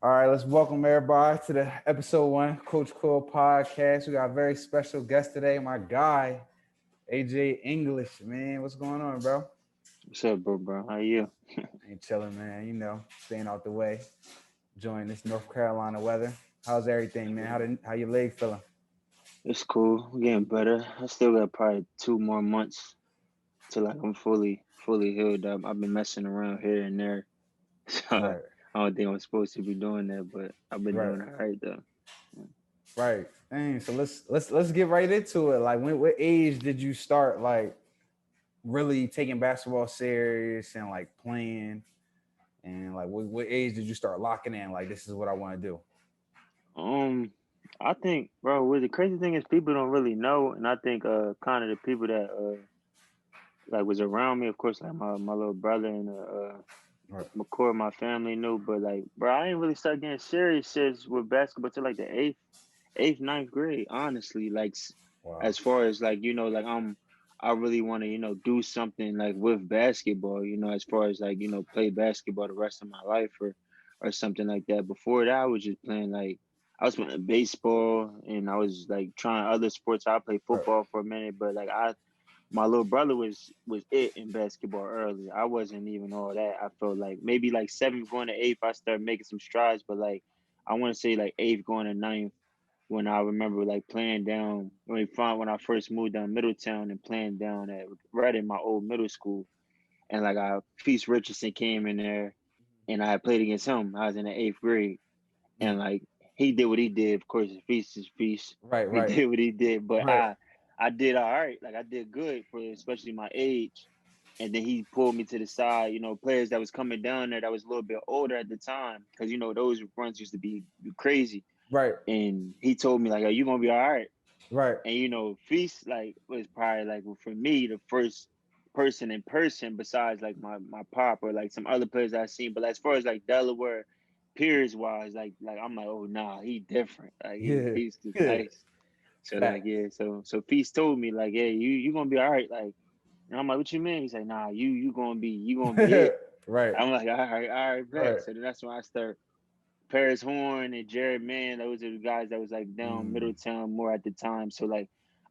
All right, let's welcome everybody to the episode one Coach Core podcast. We got a very special guest today, my guy, AJ English. Man, what's going on, bro? What's up, bro? How you? Ain't chilling, man. Staying out the way, enjoying this North Carolina weather. How's everything, man? How your leg feeling? It's cool. I'm getting better. I still got probably 2 more months till like I'm fully healed up. I've been messing around here and there, so Right, I don't think I'm supposed to be doing that, but I've been right, doing all right though. right. Dang, so let's get right into it. Like, what age did you start like really taking basketball serious and like playing? And like, what age did you start locking in? Like, this is what I want to do. Um, I think, bro, what the crazy thing is people don't really know, and I think kind of the people that like was around me, of course, like my little brother and Right. my core of my family knew, but like, bro, I didn't really start getting serious with basketball till like the eighth, ninth grade. Honestly, like Wow. as far as like like I really want to do something like with basketball. As far as like play basketball the rest of my life or something like that. Before that, I was just playing like. I was playing baseball and I was like trying other sports. I played Right. football for a minute, but like my little brother was it in basketball early. I wasn't even all that. I felt like maybe like seventh going to eighth, I started making some strides, but like I want to say like eighth going to ninth when I remember like playing down when I first moved down Middletown and playing down at right in my old middle school, and like Feast Richardson came in there, and I had played against him. I was in the eighth grade, and Mm. like he did what he did. Of course, Feast is Feast. Right, He right, did what he did, but right. I did all right. Like I did good for especially my age. And then he pulled me to the side. Players that was coming down there that was a little bit older at the time, because those runs used to be crazy. Right, And he told me like, "Are you gonna be all right?" right. And Feast like was probably like for me the first person in person besides like my pop or like some other players I seen. But as far as like Delaware peers wise, like I'm like, oh nah, he different. Like Yeah. he's just Yeah. nice. So like Facts. yeah, so Feast told me like, yeah, you gonna be all right. Like, and I'm like, what you mean? He's like, nah, you gonna be it. Right, I'm like, all right, bet. right. So then that's when I start Paris Horn and Jared Mann. Those are the guys that was like down Mm. Middletown more at the time. So like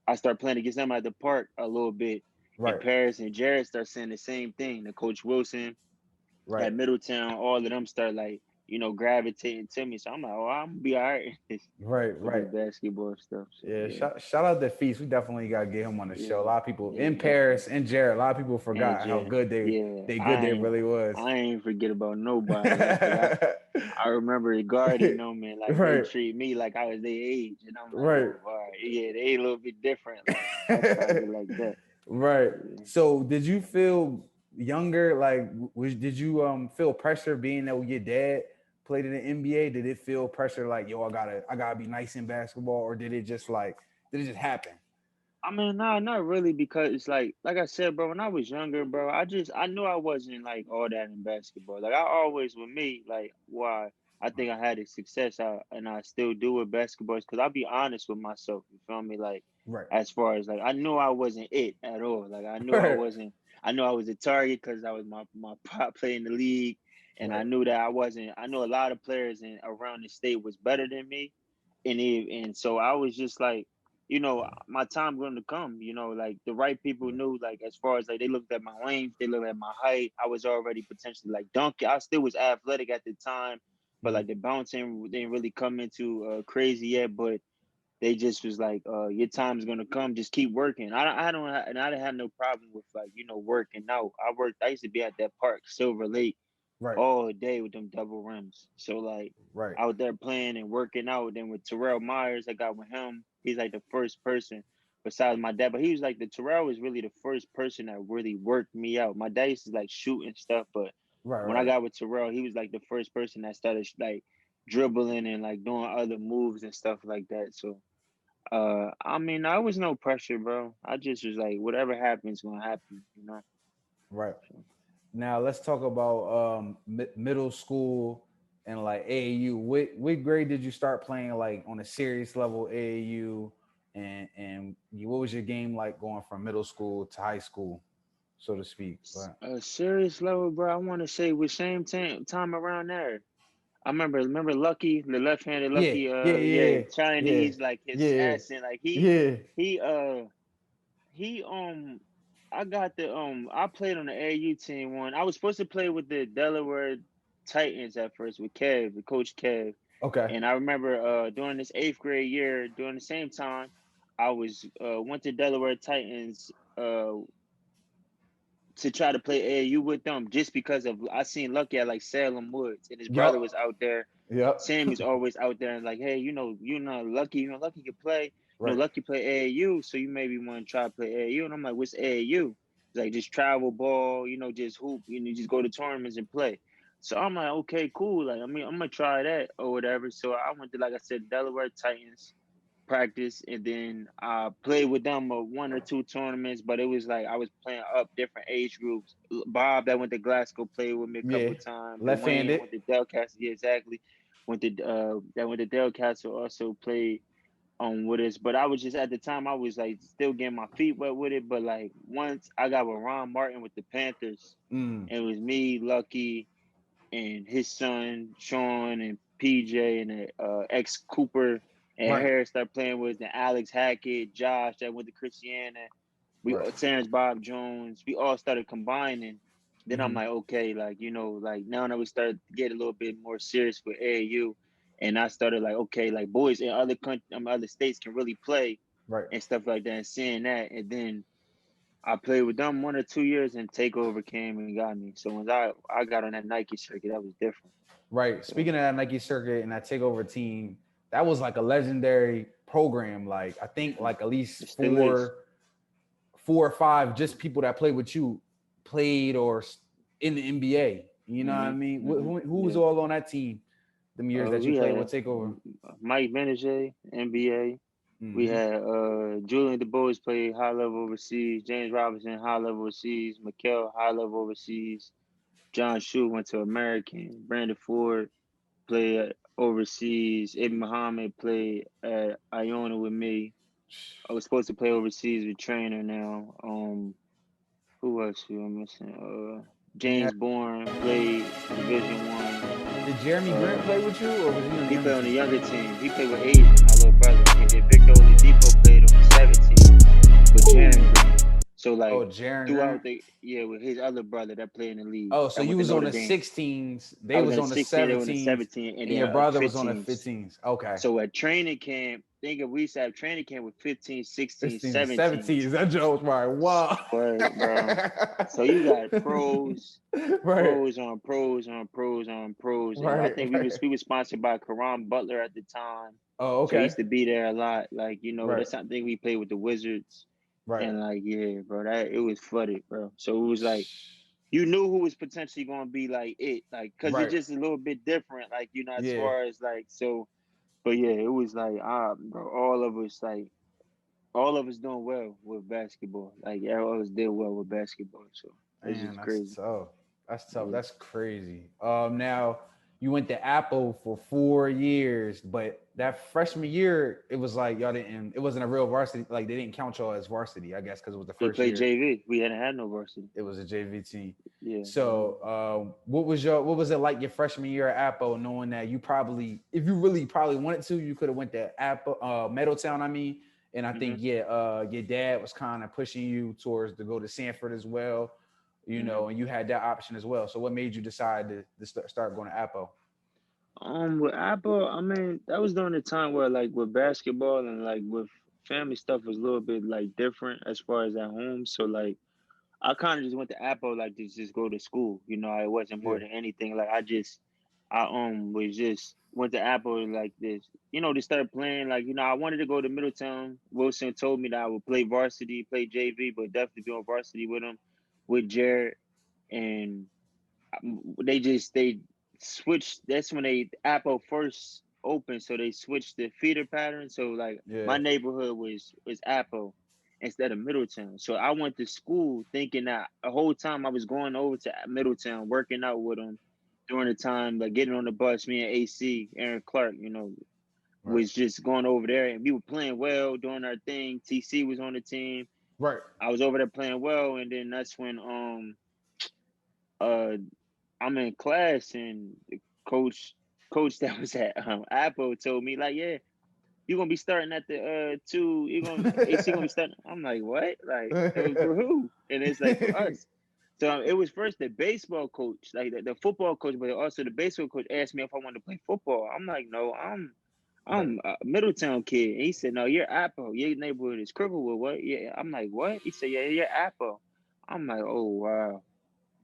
I start playing against them at the park a little bit. And Right, Paris and Jared start saying the same thing. The Coach Wilson right. at Middletown, all of them start like, gravitating to me. So I'm like, oh, I'm gonna be all right Right, with this right. basketball stuff. So Yeah, yeah, shout out to Feast. We definitely gotta get him on the show. A yeah, lot of people yeah, in definitely. Paris and Jared, a lot of people And forgot how Jared, good yeah, they good they really was. I ain't forget about nobody. Like, cause I remember regarding them and like they Right, treat me like I was their age, and I'm like, right. oh, all right, yeah, they a little bit different. Like I started it like that. Right. Yeah. So, did you feel younger? Like, did you feel pressure being that your dad played in the NBA? Did it feel pressure like, yo, I gotta be nice in basketball, or did it just happen? I mean, nah, not really, because it's like I said, bro. When I was younger, bro, I knew I wasn't like all that in basketball. Like I always with me, like why I think I had a success, and I still do with basketball, because I'll be honest with myself. You feel me? Like Right. as far as like I knew I wasn't it at all. Like I knew I Right. wasn't. I knew I was a target because I was my pop playing the league, and I Right. knew that I wasn't. I know a lot of players in around the state was better than me, and so I was just like, my time going to come. Like the right people knew, like as far as like they looked at my length, they looked at my height. I was already potentially like dunking. I still was athletic at the time, but Mhm. like the bouncing didn't really come into crazy yet. But they just was like, your time's gonna come. Just keep working. I don't, and I didn't have no problem with like working out. I worked. I used to be at that park, Silver Lake, Right. all day with them double rims. So like Right. out there playing and working out. Then with Terrell Myers, I got with him. He's like the first person besides my dad, but he was like the Terrell was really the first person that really worked me out. My dad used to like shoot and stuff, but Right. when I Right. got with Terrell, he was like the first person that started like dribbling and like doing other moves and stuff like that. So I mean, I was no pressure, bro. I just was like, whatever happens, gonna happen. Right. So, Now let's talk about middle school and like AAU. What grade did you start playing like on a serious level AAU? What was your game like going from middle school to high school, so to speak? Right. a serious level, bro. I want to say with same time around there. I remember Lucky, the left-handed Yeah, Lucky, yeah, yeah, yeah, yeah, Chinese, like his yeah, accent, like yeah. he he I got I played on the AU team one. I was supposed to play with the Delaware Titans at first with Kev, with Coach Kev. Okay. And I remember during this eighth grade year, during the same time, I was went to Delaware Titans to try to play AAU with them just because of I seen Lucky at like Salem Woods and his brother was Yup. out there. Yup. Sam is always out there and like, hey, Lucky, Lucky can play, Right. Lucky play AAU, so you maybe want to try to play AAU. And I'm like, what's AAU? It's like just travel ball, just hoop, just go to tournaments and play. So I'm like, okay, cool. Like, I mean, I'm gonna try that or whatever. So I went to, like I said, Delaware Titans practice, and then I played with them one or two tournaments, but it was like I was playing up different age groups. Bob that went to Glasgow played with me a couple Yeah. of times. Dwayne that Left-handed. went to Delcastle, yeah, exactly. That went to Delcastle also played with us. But I was just at the time I was like still getting my feet wet with it. But like once I got with Ron Martin with the Panthers, Mm. it was me, Lucky, and his son Sean and PJ and ex Cooper and Right. Harris started playing with, and Alex Hackett, Josh that went to Christiana, Right. Terrence Bob Jones, we all started combining. Then I'm Hmm. like, okay, like like now that we started to get a little bit more serious with AAU, and I started like, okay, like boys in other other states can really play Right. and stuff like that, and seeing that, and then I played with them 1 or 2 years, and Takeover came and got me. So once I got on that Nike circuit, that was different. Right. So Speaking of that Nike circuit and that takeover team, that was like a legendary program. Like I think like at least it still is. four or five just people that played with you played in the NBA. You know what I mean? Who was Yeah. all on that team? Them years that you We played had with Takeover. Mike Benajay, NBA. We Mm-hmm. had Julian DeBose played high level overseas. James Robinson high level overseas. Mikel high level overseas. John Shue went to American. Brandon Ford played overseas. Ibn Muhammad played at Iona with me. I was supposed to play overseas with Trainer now. Who else we were missing? You had, James Bourne played Division One. did Jeremy Grant Uh, play with you, or was he on the he younger played on the team? younger team. He played with Asian, my little brother, and then Victor Oladipo played on the 17 with Jaren Grant. So Oh, like Jaron throughout Grant. the with his other brother that played in the league Oh, so that you went to was on Notre the Dame. 16s. I They was was at a on the 16, they were on the 17s, 17, and and your then brother was on the 15s. 15s. Okay. So at training camp, think of we used to have training camp with 15, 16, 16s and 17s. 17s. That joke was right. Wow. What, bro? So you got Right. pros on pros on pros on pros, and I Right. think Right. we were sponsored by Karan Butler at the time, Oh, so he okay. used to be there a lot. Like Right. that's something we played with the Wizards, Right. and like yeah, bro, that it was flooded, bro. So it was like you knew who was potentially going to be like it, like because it's Right. just a little bit different, like as Yeah. far as like so. But yeah, it was like bro, all of us doing well with basketball. Like all of us did well with basketball, so it's Man, just that's crazy. tough. That's tough. Yeah. That's crazy. Now you went to Apple for 4 years, but that freshman year, it was like y'all didn't. It wasn't a real varsity. Like they didn't count y'all as varsity, I guess, because it was the He first played year. JV. We hadn't had no varsity. It was a JV team. Yeah. So, what was it like your freshman year at Apple, knowing that you probably, if you really probably wanted to, you could have went to Apple, Middletown. I mean, and I think Mhm. your dad was kind of pushing you towards to go to Sanford as well, Mhm. and you had that option as well. So, what made you decide to start going to Apple? With Apple, I mean, that was during the time where like with basketball and like with family stuff was a little bit like different as far as at home. So like I kind of just went to Apple like to just go to school. It wasn't more Yeah, than anything. Like I was just went to Apple like this. To start playing. Like I wanted to go to Middletown. Wilson told me that I would play varsity, play JV, but definitely be on varsity with him, with Jared. And they switched. That's when Apple first opened, so they switched the feeder pattern. So like yeah, my neighborhood was Apple instead of Middletown. So I went to school thinking that the whole time I was going over to Middletown, working out with them during the time, like getting on the bus. Me and AC, Aaron Clark, right, was just going over there, and we were playing well, doing our thing. TC was on the team. right, I was over there playing well, and then that's when uh I'm in class and coach coach that was at Apple told me like, yeah, you're gonna be starting at the two. You're gonna AC gonna be starting. I'm like, what? Like for who? And it's like for us. So it was first the baseball coach, like the football coach, but also the baseball coach asked me if I wanted to play football. I'm like, no, Right. I'm a Middletown kid. And he said, no, you're Apple. Your neighborhood is Cricklewood. What? Yeah. I'm like, what? He said, yeah, you're Apple. I'm like, oh wow.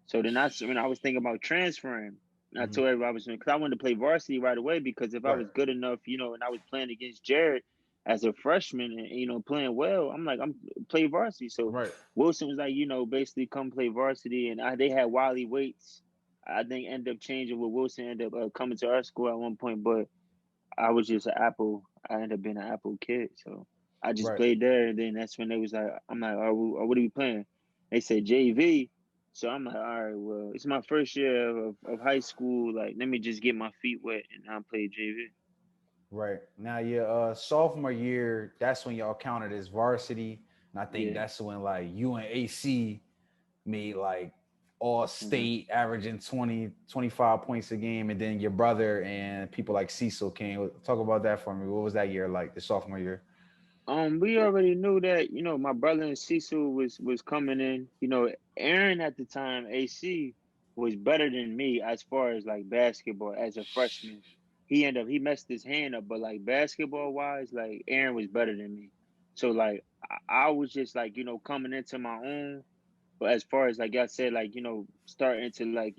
So then that's when I was thinking about transferring. And I Mhm. told everybody I was because I wanted to play varsity right away because if I Right. was good enough, and I was playing against Jared as a freshman and playing well, I'm like I'm play varsity. So Right. Wilson was like, basically come play varsity, and they had Wiley Waits. I think ended up changing with Wilson ended up coming to our school at one point, but I was just an Apple. I ended up being an Apple kid, so I just Right. played there. And then that's when they was like, I'm like, oh, what are we playing? They said JV. So I'm like, all right, well, it's my first year of high school. Like, let me just get my feet wet and I'll play JV. Right. Now your sophomore year, that's when y'all counted as varsity. And I think Yeah. that's when like you and AC made like all hmm state averaging 20, 25 points a game. And then your brother and people like Cecil came. Talk about that for me. What was that year like, the sophomore year? We already knew that, my brother and Cecil was coming in. Aaron at the time, AC, was better than me as far as like basketball as a freshman. He messed his hand up, but like basketball wise, like Aaron was better than me. So like I was just like, coming into my own. But as far as like I said, like, starting to like,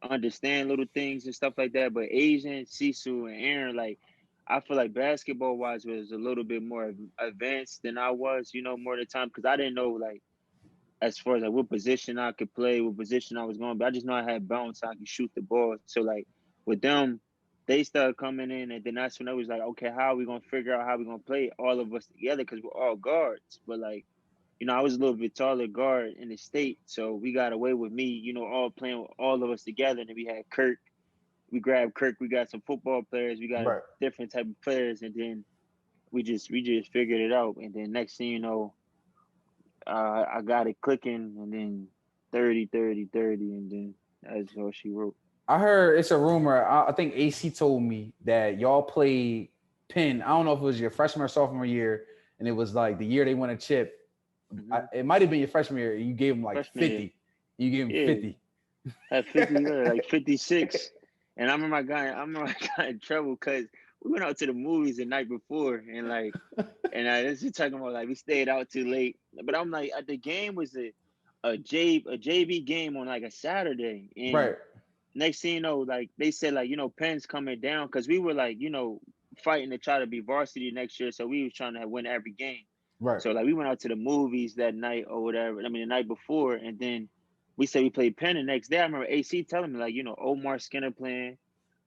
understand little things and stuff like that. But Asian, Sisu, and Aaron, like, I feel like basketball wise was a little bit more advanced than I was, more of the time because I didn't know like as far as like what position I could play, what position I was going, but I just know I had bounce, I could shoot the ball. So like with them, they started coming in, and then that's when it was like, okay, how are we gonna figure out how we gonna play all of us together because we're all guards, but like I was a little bit taller guard in the state, so we got away with me, all playing with all of us together. And then we had Kirk. We grabbed Kirk. We got some football players. We got a Right. different type of players, and then we just figured it out. And then next thing you know, I got it clicking, and then 30, 30, 30, and then that's all she wrote. I heard it's a rumor. I think AC told me that y'all played Penn. I don't know if it was your freshman or sophomore year, and it was like the year they won a chip. Mm-hmm. It might have been your freshman year. You gave them like Freshman year, 50. You gave them yeah, 50. had 50, like 56. And I remember I got in trouble because we went out to the movies the night before, and like. And this is talking about like we stayed out too late. But I'm like, the game was a JV game on like a Saturday, and Right. next thing you know, like they said, like Penn's coming down because we were like fighting to try to be varsity next year, so we was trying to win every game. Right. So like we went out to the movies that night or whatever. I mean the night before, and then we said we played Penn the next day. I remember AC telling me like Omar Skinner playing.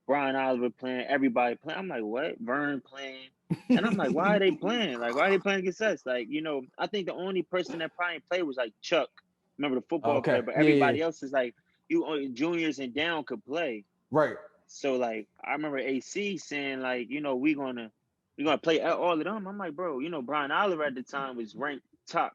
Brian Oliver playing, everybody playing. I'm like, what? Vern playing. And I'm like, why are they playing? Like, why are they playing against us? Like, I think the only person that probably played was like Chuck. Remember the football player, Okay. but Yeah, yeah. everybody else is like you only juniors and down could play. Right. So like I remember AC saying like, we're gonna play all of them. I'm like, bro, Brian Oliver at the time was ranked top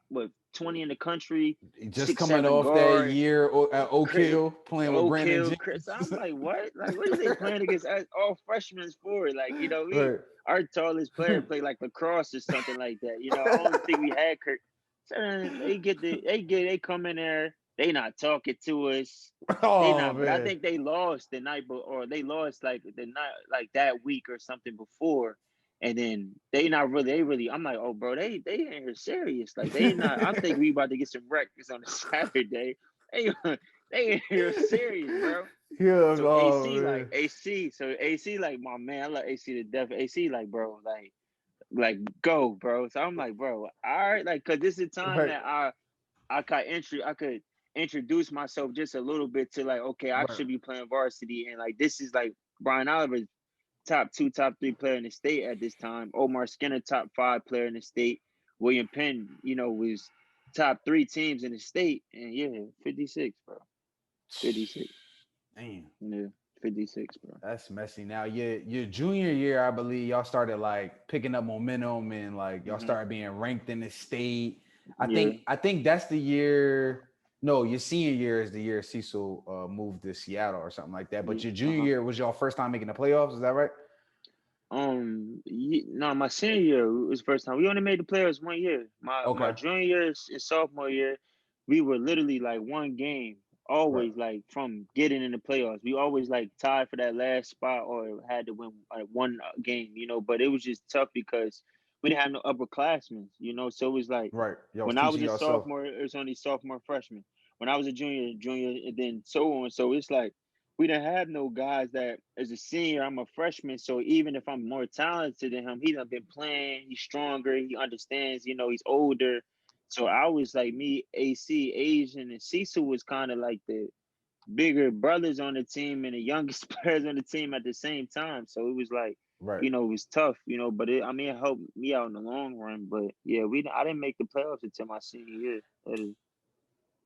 20 in the country, Just six coming seven off that guard. year at Oak Chris, Hill playing with Oak Brandon Hill, Chris. James. I'm like, what? Like, what are they playing against us? All freshmen for? Like, we Right. our tallest player played like lacrosse or something like that. I don't think we had Kirk. So then they come in there. They not talking to us. They Oh not. But I man. think they lost the night, or they lost like the night, like that week or something before. And then they not really. They really. I'm like, oh, bro, they ain't here serious. Like they not. I think we about to get some records on a Saturday. They they ain't here serious, bro. Yeah. So Oh AC like man. AC, so AC like my man, I love AC to death. AC like bro, like go, bro. So I'm like, bro, all right, like cause this is the time Right. that I could introduce myself just a little bit to like, okay, I Right. should be playing varsity, and like this is like Brian Oliver's top two, top three player in the state at this time. Omar Skinner, top five player in the state. William Penn, was top three teams in the state, and yeah, 56, bro, 56. Damn. Yeah, 56, bro. That's messy. Now, your junior year, I believe y'all started like picking up momentum and like y'all hmm started being ranked in the state. I Yeah. think I think that's the year No, your senior year is the year Cecil moved to Seattle or something like that. But your junior year was your first time making the playoffs. Is that right? No, my senior year was the first time. We only made the playoffs 1 year. My Okay. junior year and sophomore year, we were literally like one game, Right. always like from getting in the playoffs. We always like tied for that last spot or had to win like one game, you know. But it was just tough because we didn't have no upperclassmen, you know. So it was like Right. Y'all was when I teaching was a yourself. sophomore, it was only sophomore, freshman. When I was a junior, and then so on. So it's like we didn't have no guys that as a senior, I'm a freshman. So even if I'm more talented than him, he's done been playing, he's stronger, he understands, you know, he's older. So I was like me, AC, Asian, and Cecil was kind of like the bigger brothers on the team and the youngest players on the team at the same time. So it was like, Right. you know, it was tough, you know, but it helped me out in the long run. But yeah, I didn't make the playoffs until my senior year. That is,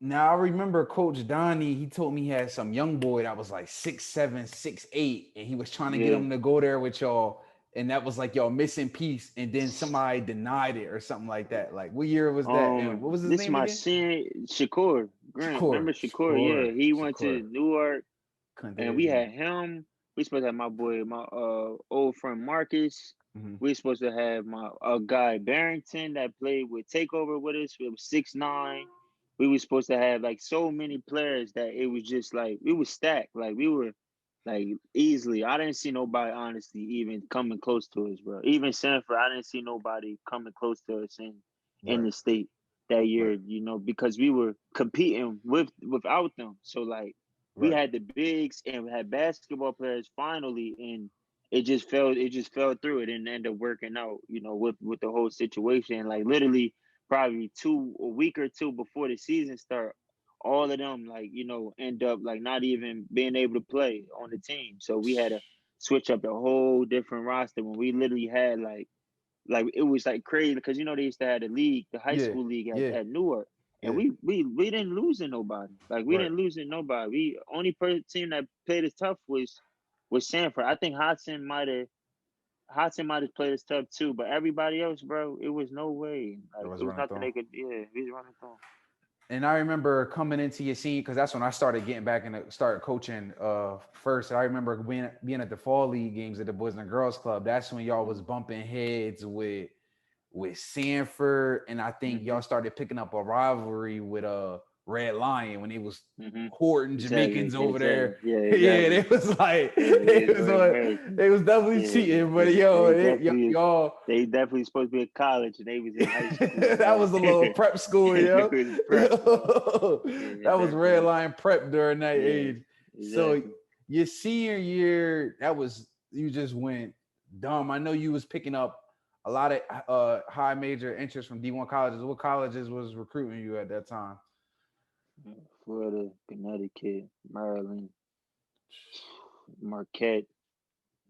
Now I remember Coach Donnie. He told me he had some young boy that was like 6'7", 6'8", and he was trying to get yeah. him to go there with y'all. And that was like y'all missing piece. And then somebody denied it or something like that. Like what year was that? And what was his This is name my again? senior Shakur Grant. Shakur. Remember Shakur? Shakur. Yeah, he went Shakur. to Newark, Couldn't think and of his we name. had him. We supposed to have my boy, my old friend Marcus. Mm-hmm. We supposed to have my guy Barrington that played with Takeover with us. It was 6'9". We were supposed to have like so many players that it was just like we were stacked. Like we were like easily. I didn't see nobody honestly even coming close to us, bro. Even Sanford, I didn't see nobody coming close to us in Right. the state that year, Right. you know, because we were competing without them. So like we Right. had the bigs and had basketball players finally, and it just fell through. It didn't end up working out, you know, with the whole situation. Like literally probably a week or two before the season start, all of them like, you know, end up like not even being able to play on the team. So we had to switch up the whole different roster when we literally had like it was like crazy because you know they used to have the league, the high Yeah. school league Yeah. at Newark, and Yeah. we didn't lose in nobody. Like we Right. didn't lose in nobody. We only team that played as tough was Sanford. I think Hodson might have played as tough too, but everybody else, bro, it was no way. That Like was it was running nothing through. they could. Yeah, we was running through. And I remember coming into your scene because that's when I started getting back and started coaching first. I remember being at the fall league games at the Boys and Girls Club. That's when y'all was bumping heads with Sanford, and I think Mm-hmm. y'all started picking up a rivalry with Red Lion when they was Mm-hmm. courting Exactly. Jamaicans over Exactly. there. Yeah. Yeah, Exactly. they was like Yeah. It was going crazy. they was definitely Yeah. cheating, but Yeah. yo, y'all They definitely supposed to be in college and they was in high school, that bro. was a little prep school, It yo. was prep, bro. Yo, Yeah, that was Red definitely. Line prep during that Yeah, age. So exactly. your senior year, that was you just went dumb. I know you was picking up a lot of high major interest from D1 colleges. What colleges was recruiting you at that time? Florida, Connecticut, Maryland, Marquette.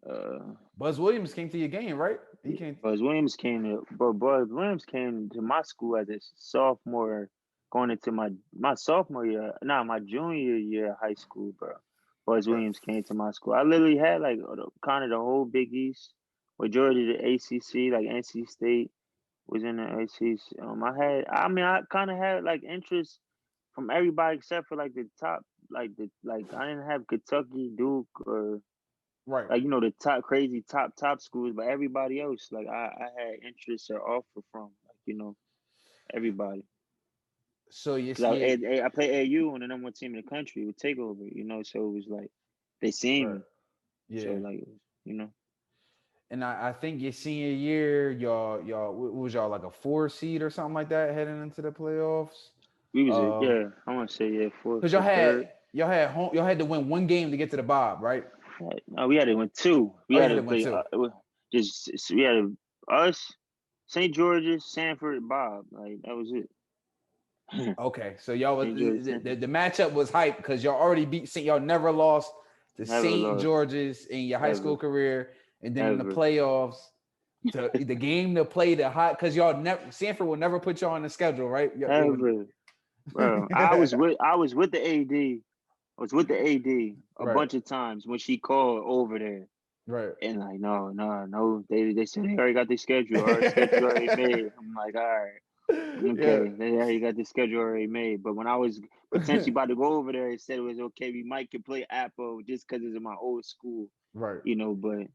Uh, Buzz Williams came to your game, right? He yeah, came. Buzz Williams came to my school as a sophomore, going into my sophomore year. Nah, my junior year of high school, bro. Buzz Right. Williams came to my school. I literally had like kind of the whole Big East, majority of the ACC, like NC State was in the ACC. I kind of had like interest from everybody except for like the top, like I didn't have Kentucky, Duke, or Right. like you know the top crazy top schools, but everybody else like I had interest or offer from like you know everybody So you because see, I played AU on the number one team in the country with Takeover, you know, so it was like they seen right. me, so Yeah. like it was, you know And I think your senior year, what was y'all like a 4 seed or something like that heading into the playoffs? we was Uh, yeah I want to say yeah fourth because or third. y'all had to win one game to get to the Bob, right? No, we had to win two. We Oh, you had had to to win play two. we had us, St. George's, Sanford, Bob. Like that was it. Okay, so y'all was St. George, the matchup was hype because y'all already beat St. Y'all never lost to never St. lost, George's in your high school ever, career, and then in the ever, playoffs, the game to play the hot because y'all never Sanford will never put y'all on the schedule, right? They would. ever, bro. I was with the AD. I was with the AD a Right, bunch of times when she called over there, right. and like no, no, no. They said they already got their schedule. Our schedule already made. I'm like, all right. Yeah, Okay, they already got the schedule already made. But potentially about to go over there and said it was okay. We might could play Apple just because it's in my old school, Right. but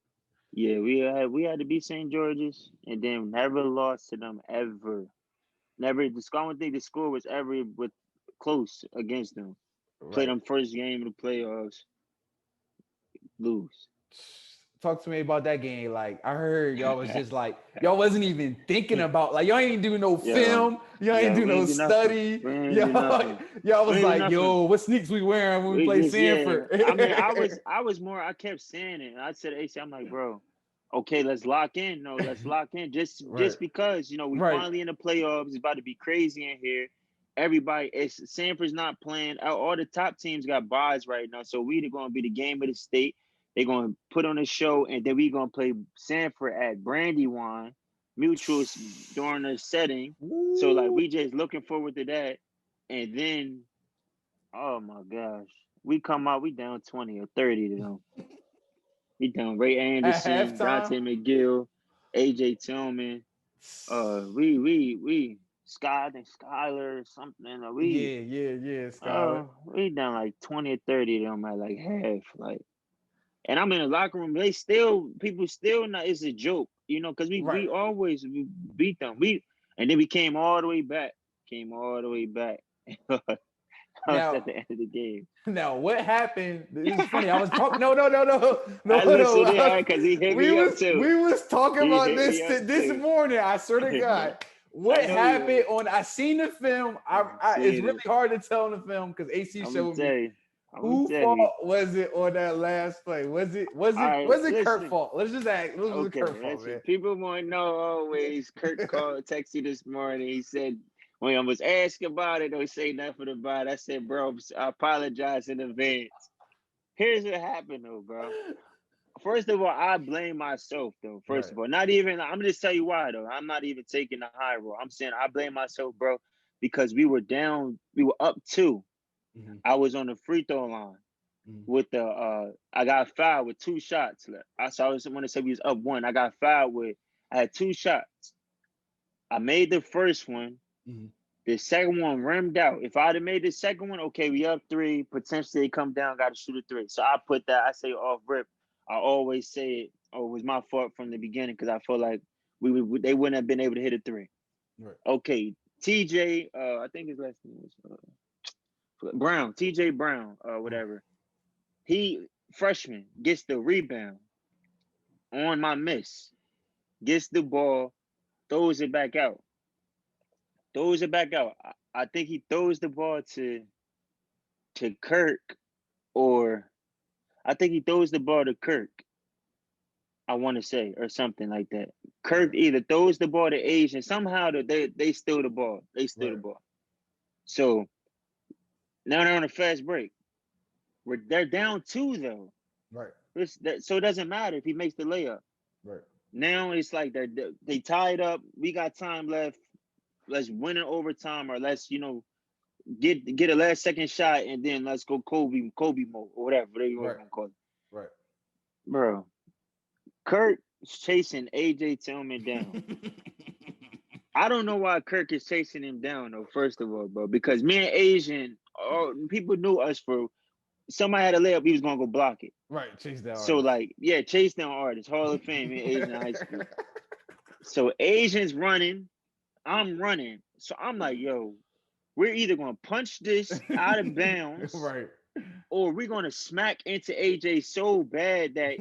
yeah, we had to beat St. George's and then never lost to them ever. Never. The score, I don't think the score was ever with close against them. Play Right. them first game of the playoffs, lose. Talk to me about that game. Like I heard y'all was just like y'all wasn't even thinking about like y'all ain't do no Yo, film, y'all ain't yo, do we no ain't do nothing. study. We ain't do Y'all, nothing. y'all We was ain't do like, nothing. yo, what sneaks we wearing when we We play just Sanford? I mean, I was more. I kept saying it. I said, AC, I'm like, bro, okay, let's lock in. No, let's lock in. Right. Just because we Right. finally in the playoffs. It's about to be crazy in here. Everybody, it's Sanford's not playing. All the top teams got buys right now, so we going to be the game of the state. They're going to put on a show, and then we going to play Sanford at Brandywine Mutuals during the setting. So like, Woo. we just looking forward to that, and then. Oh my gosh. We come out, we down 20 or 30 to them. We down Ray At Anderson, halftime. Dante McGill, AJ Tillman, we Sky, I think Skyler or something. Yeah, Skylar. We down like 20 or 30 to them at like half. Like, and I'm in the locker room. People still not, it's a joke, because Right. we always beat them. And then we came all the way back. Came all the way back. Us Now, at the end of the game. now what happened? It's funny. I was talking. No, I no. listened to him because he hit We me up was too. we was talking He about hit this me up this too. morning. I swear to God. I What know you happened was. on? I seen the film. It's Seen really it. hard to tell in the film because AC I'm gonna showed tell me. you. I'm gonna Who tell fault you. was it on that last play? Was it All right, Kurt listen. fault? Let's just act. This was Okay, Kurt fault, listen. man. People want to know always. Kurt called, text you this morning. He said when I was asked about it, don't say nothing about it. I said, bro, I apologize in advance. Here's what happened though, bro. First of all, I blame myself though. First Right. of all, not even. I'm gonna just tell you why though. I'm not even taking the high road. I'm saying I blame myself, bro, because we were down. We were up 2. Mm-hmm. I was on the free throw line with the. I got fouled with 2 shots left. I was want to say we was up 1. I got fouled with. I had 2 shots. I made the first one. Mm-hmm. The second one rimmed out. If I'd have made the second one, okay, we up 3. Potentially they come down, got to shoot a 3. So I put that. I say off rip. I always say it. Oh, it was my fault from the beginning because I feel like they wouldn't have been able to hit a 3. Right. Okay, TJ. I think his last name was Brown. TJ Brown. Whatever. He freshman gets the rebound on my miss. Gets the ball, throws it back out. I think he throws the ball to Kirk, or I think he throws the ball to Kirk. I want to say, or something like that. Kirk either throws the ball to Asian. Somehow they steal the ball. They steal the ball. So now they're on a fast break. They're down 2 though. Right. So it doesn't matter if he makes the layup. Right. Now it's like they tied up. We got time left. Let's win in overtime, or let's get a last second shot, and then let's go Kobe mode or whatever you want to call it. Right. Bro, Kirk is chasing AJ Tillman down. I don't know why Kirk is chasing him down though. First of all, bro, because me and Asian, people knew us for somebody had a layup, he was gonna go block it. Right. Chase down. So like, yeah, chase down artist, Hall of Fame in Asian high school. So Asian's running, I'm running. So I'm like, yo, we're either gonna punch this out of bounds, right, or we're gonna smack into AJ so bad that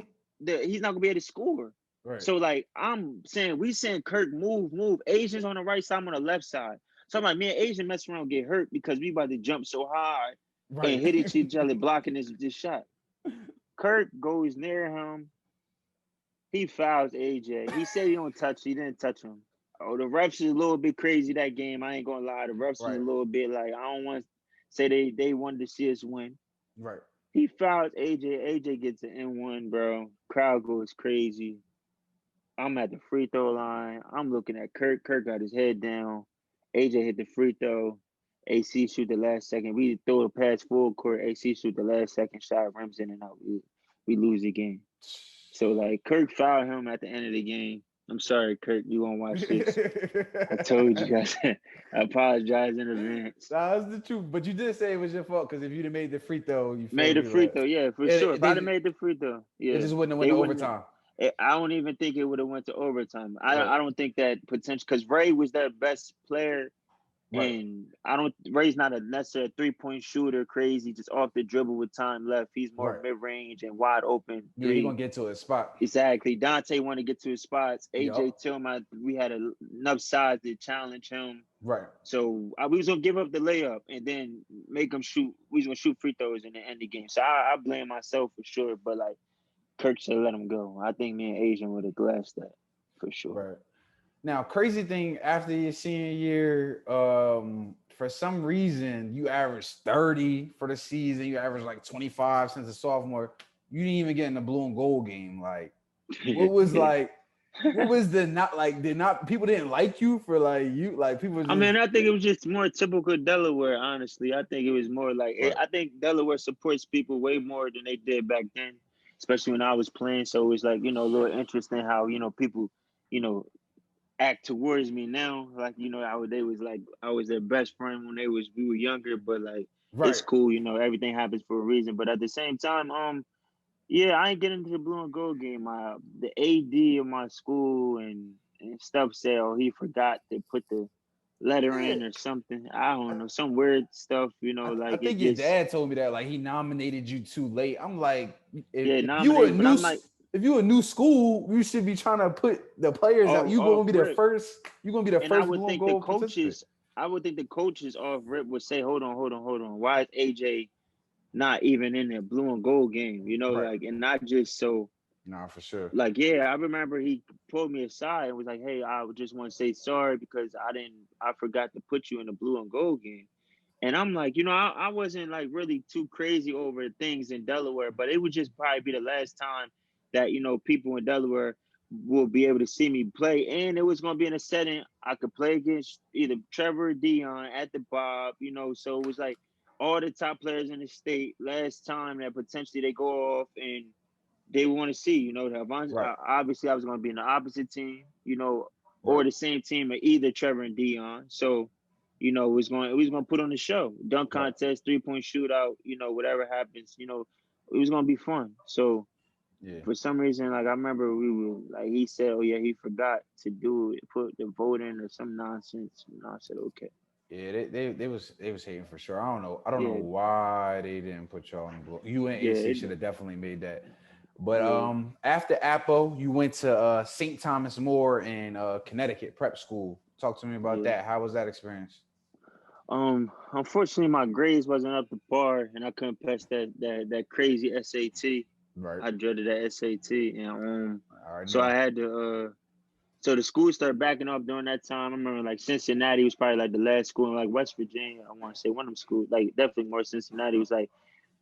he's not gonna be able to score. right. So like I'm saying, we saying Kirk move. Asian's on the right side, I'm on the left side. So I'm like, me and Asian mess around, get hurt because we about to jump so high and hit each other blocking this shot. Kirk goes near him. He fouls AJ. He said he don't touch. He didn't touch him. Oh, the refs is a little bit crazy that game. I ain't gonna lie. The refs was a little bit like, I don't want to say they wanted to see us win. Right. He fouls AJ. AJ gets an N1, bro. Crowd goes crazy. I'm at the free throw line. I'm looking at Kirk. Kirk got his head down. AJ hit the free throw. AC shoot the last second. We throw the pass full court. AC shoot the last second shot. Rims in and out. We lose the game. So like Kirk fouled him at the end of the game. I'm sorry, Kurt. You won't watch this. I told you guys. I apologize in advance. Nah, that's the truth. But you did say it was your fault because if you'd have made the free throw, you feel Made a me? free Like throw, yeah, for sure. If I'd have they made the free throw, it yeah, just wouldn't have went they to wouldn't. overtime. I don't even think it would have went to overtime. I Right, I don't think that potential because Ray was their best player, right. and I don't. Ray's not a necessary 3-point shooter, crazy, just off the dribble with time left. He's more Right. mid range and wide open Yeah, he three. gonna get to his spot. Exactly. Dante wanted to get to his spots. AJ Yup. Tillman, we had enough size to challenge him. Right. So we was gonna give up the layup and then make them shoot. We was gonna shoot free throws in the end of the game. So I blame myself for sure. But like Kirk should let him go. I think me and Asian would have glassed that for sure. Right. Now, crazy thing after your senior year, for some reason you averaged 30 for the season. You averaged like 25 since a sophomore. You didn't even get in the blue and gold game. Like, what was like? What was the not like? Did not people didn't like you for like you like people I just mean, I think it was just more typical Delaware. Honestly, I think it was more like right, I think Delaware supports people way more than they did back then, especially when I was playing. So it was like a little interesting how people you know act towards me now. Like they was like I was their best friend when we were younger. But like it's right, cool. Everything happens for a reason. But at the same time, yeah, I ain't getting into the blue and gold game. The AD of my school and stuff said, oh, he forgot to put the letter yeah. in or something. I don't know, some weird stuff. I Like it think your just dad told me that like he nominated you too late. I'm like, yeah if you a nominated. But new I'm like, if you a new school, you should be trying to put the players out. oh, You off gonna be the rip. first. You gonna be the And I first would blue and think the gold participant. coaches, off rip would say, hold on, hold on, hold on. Why is AJ not even in the blue and gold game? Right. Like, and not just so. Nah, for sure. Like, yeah, I remember he pulled me aside and was like, "Hey, I just want to say sorry because I forgot to put you in the blue and gold game." And I'm like, I wasn't like really too crazy over things in Delaware, but it would just probably be the last time that people in Delaware will be able to see me play, and it was going to be in a setting I could play against either Trevor or Dion at the Bob, So it was like all the top players in the state. Last time that potentially they go off and they want to see, Right. obviously I was going to be in the opposite team, or Right. the same team, or either Trevor and Dion. So, it was going to put on the show, dunk Right. contest, 3-point shootout, whatever happens, it was going to be fun. So Yeah. for some reason, like I remember we were like he said, oh yeah, he forgot to do it, put the vote in or some nonsense. And I said, okay, Yeah, they was hating for sure. I don't know yeah, why they didn't put y'all in the blue. You and yeah, AC should have definitely made that. But yeah, after Apo, you went to St. Thomas More in Connecticut prep school. Talk to me about yeah. that. How was that experience? Unfortunately, my grades wasn't up to par, and I couldn't pass that crazy SAT. Right. I dreaded that SAT, and I already so I know. had to. So the school started backing up during that time. I remember like Cincinnati was probably like the last school, in like West Virginia. I want to say one of them schools, like definitely more Cincinnati was like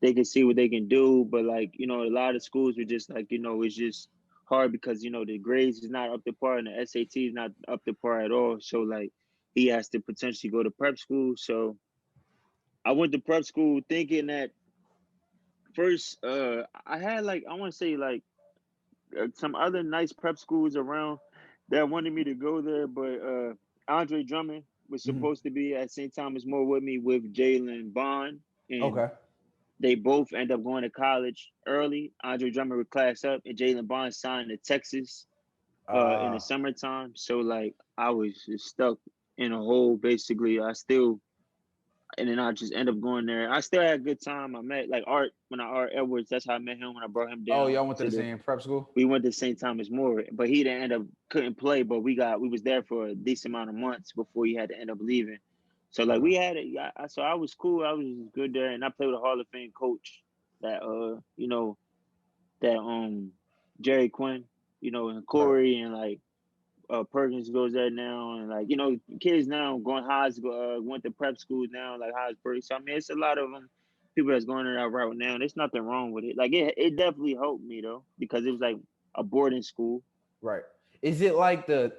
they can see what they can do, but like a lot of schools were just like it's just hard because the grades is not up to par and the SAT is not up to par at all. So like he has to potentially go to prep school. So I went to prep school thinking that first I had like I want to say like some other nice prep schools around that wanted me to go there, but Andre Drummond was Hmm. supposed to be at St. Thomas More with me with Jalen Bond, and Okay. they both end up going to college early. Andre Drummond would class up, and Jalen Bond signed to Texas in the Uh summertime. So like I was just stuck in a hole. Basically, and then I just end up going there. I still had a good time. I met like Art Edwards. That's how I met him when I brought him oh, down y'all went to to the the. same prep school? We went to St. Thomas More, but he didn't end up couldn't play. But we was there for a decent amount of months before he had to end up leaving. So like Okay. we had it. So I was cool. I was good there, and I played with a Hall of Fame coach that that Jerry Quinn, and Right. Corey and like Perkins goes there now, and like kids now going went to prep schools now, like Haasberg. So I mean, it's a lot of them people that's going that route now. There's nothing wrong with it. Like it definitely helped me though because it was like a boarding school. Right. Is it like the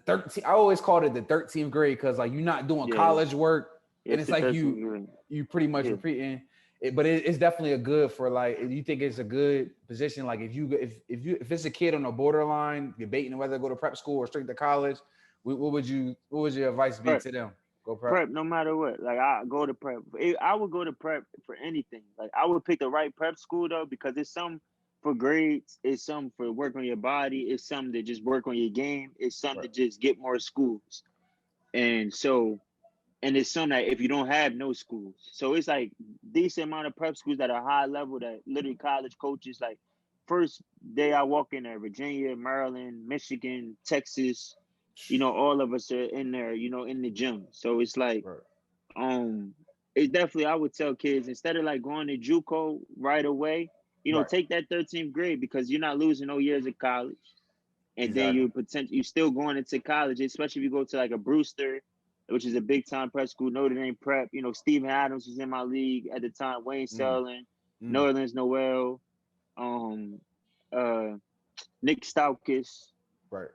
13? I always called it the 13th grade because like you're not doing Yeah, college work, yeah, and it's it's the like 13th grade. you pretty much Yeah, repeating. It's definitely a good for like. You think it's a good position? Like if it's a kid on the borderline debating whether to go to prep school or straight to college, what would your advice be Prep, to them? Go prep. prep, no matter what. Like I go to prep. I would go to prep for anything. Like I would pick the right prep school though, because it's some for grades, it's some for work on your body, it's some to just work on your game, it's some Right. to just get more schools. And so and it's some that if you don't have no schools. So it's like decent amount of prep schools that are high level that literally college coaches like first day I walk in there, Virginia, Maryland, Michigan, Texas, all of us are in there, in the gym. So it's like, Right. um, it's definitely I would tell kids instead of like going to JUCO right away, Right. take that 13th grade because you're not losing no years of college. And then Exactly. you still going into college, especially if you go to like a Brewster, which is a big time prep school, Notre Dame prep. Steven Adams was in my league at the time, Wayne Mm, Selling, mm, Northern's Noel, um, uh, Nick Staukis, right.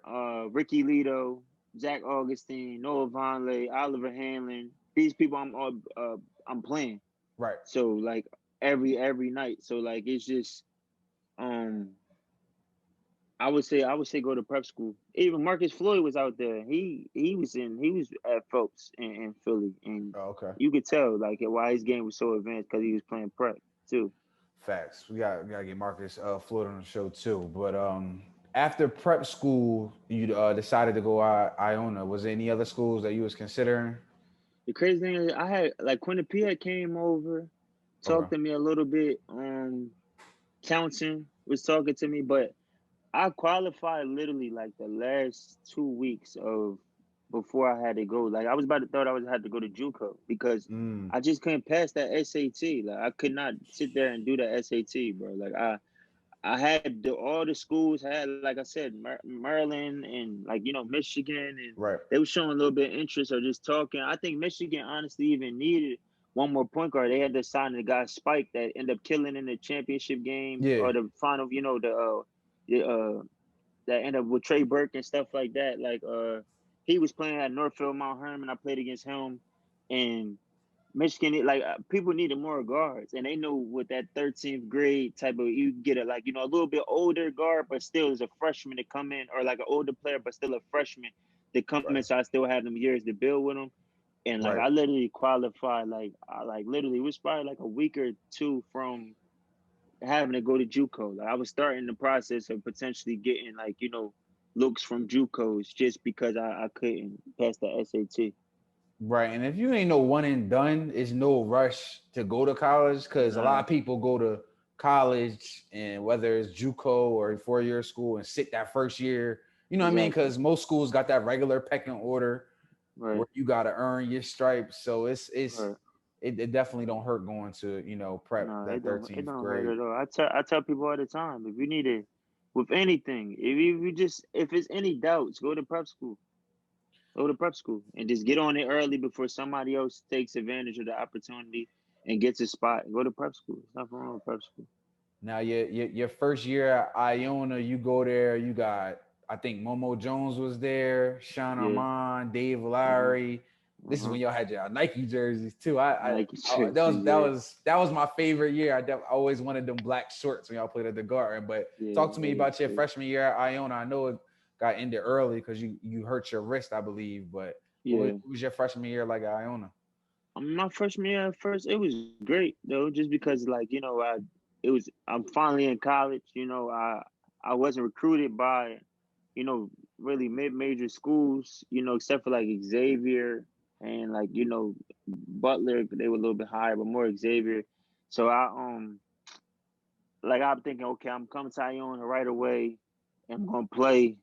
Ricky Lito, Zach Augustine, Noah Vonleh, Oliver Hanlon. These people I'm playing. Right. So like every night. So like it's just um I would say go to prep school. Even Marcus Floyd was out there. He was at Phelps in Philly, and Oh, okay. you could tell like why his game was so advanced because he was playing prep too. Facts. We gotta get Marcus Floyd on the show too. But after prep school, you decided to go Iona. Was there any other schools that you was considering? The crazy thing is I had like Quinnipiac came over, Okay. talked to me a little bit. Townsend was talking to me, but I qualified literally like the last 2 weeks of before I had to go. Like I was about to thought I was had to go to JUCO because Mm, I just couldn't pass that SAT. Like I could not sit there and do the SAT, bro. Like I had all the schools had like I said Maryland and like Michigan, and right. they were showing a little bit of interest or just talking. I think Michigan honestly even needed one more point guard. They had to sign the guy Spike that ended up killing in the championship game Yeah. or the final. The that ended up with Trey Burke and stuff like that. Like he was playing at Northfield Mount Hermon. I played against him, and Michigan, like people needed more guards, and they know with that 13th grade type of you get it like a little bit older guard, but still as a freshman to come in, or like an older player, but still a freshman to come Right. in. So I still have them years to build with them, and like Right. I literally qualified, like I like literally it was probably like a week or two from having to go to JUCO. Like I was starting the process of potentially getting like looks from JUCOs just because I couldn't pass the SAT. Right. And if you ain't no one and done, it's no rush to go to college because a lot Nah, of people go to college and whether it's JUCO or 4 year school and sit that first year, you know what I mean? exactly. Because most schools got that regular pecking order Right. where you got to earn your stripes. So Right. it definitely don't hurt going to prep No, that it 13th don't hurt grade. at all. I tell people all the time, if you need it with anything, if it's any doubts, go to prep school. Go to prep school and just get on it early before somebody else takes advantage of the opportunity and gets a spot. Go to prep school. There's nothing wrong with prep school. Now your first year at Iona, you go there, you got I think Momo Jones was there, Sean Yeah. Armand, Dave Uh-huh. Larry. This is Uh-huh. when y'all had your Nike jerseys too. Nike I jersey, yeah. that was my favorite year. I always wanted them black shorts when y'all played at the Garden. But Yeah, talk to me that is about your true. freshman year at Iona. I know it got ended early because you hurt your wrist, I believe. But Yeah. what was your freshman year like at Iona? My freshman year at first, it was great though, just because like, I'm finally in college, I wasn't recruited by, you know, really mid-major schools, except for like Xavier and like, Butler, they were a little bit higher, but more Xavier. So I'm thinking, okay, I'm coming to Iona right away. I'm gonna play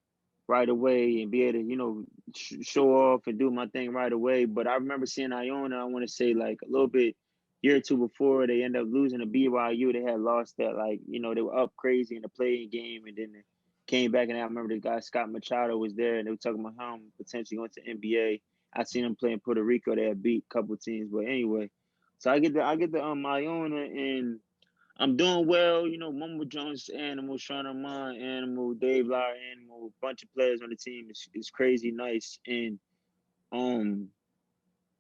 right away and be able to, show off and do my thing right away. But I remember seeing Iona. I want to say like a little bit year or two before they end up losing to BYU. They had lost that like they were up crazy in the playing game, and then they came back. And I remember the guy Scott Machado was there, and they were talking about him potentially going to NBA. I seen him play in Puerto Rico. They had beat a couple teams, but anyway. So I get the Iona, and I'm doing well, Mumble Jones Animal, Sean Armand Animal, Dave Lauer Animal, a bunch of players on the team. It's crazy nice. And um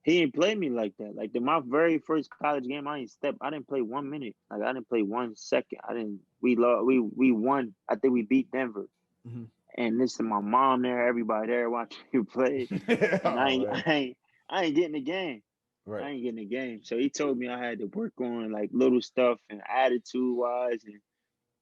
He didn't play me like that. Like my very first college game, I didn't play 1 minute. Like I didn't play 1 second. I didn't. We lost. We won. I think we beat Denver. Mhm. And this is my mom there, everybody there watching you play. And Oh man. I ain't getting the game. Right. I ain't getting the game. So he told me I had to work on like little stuff and attitude wise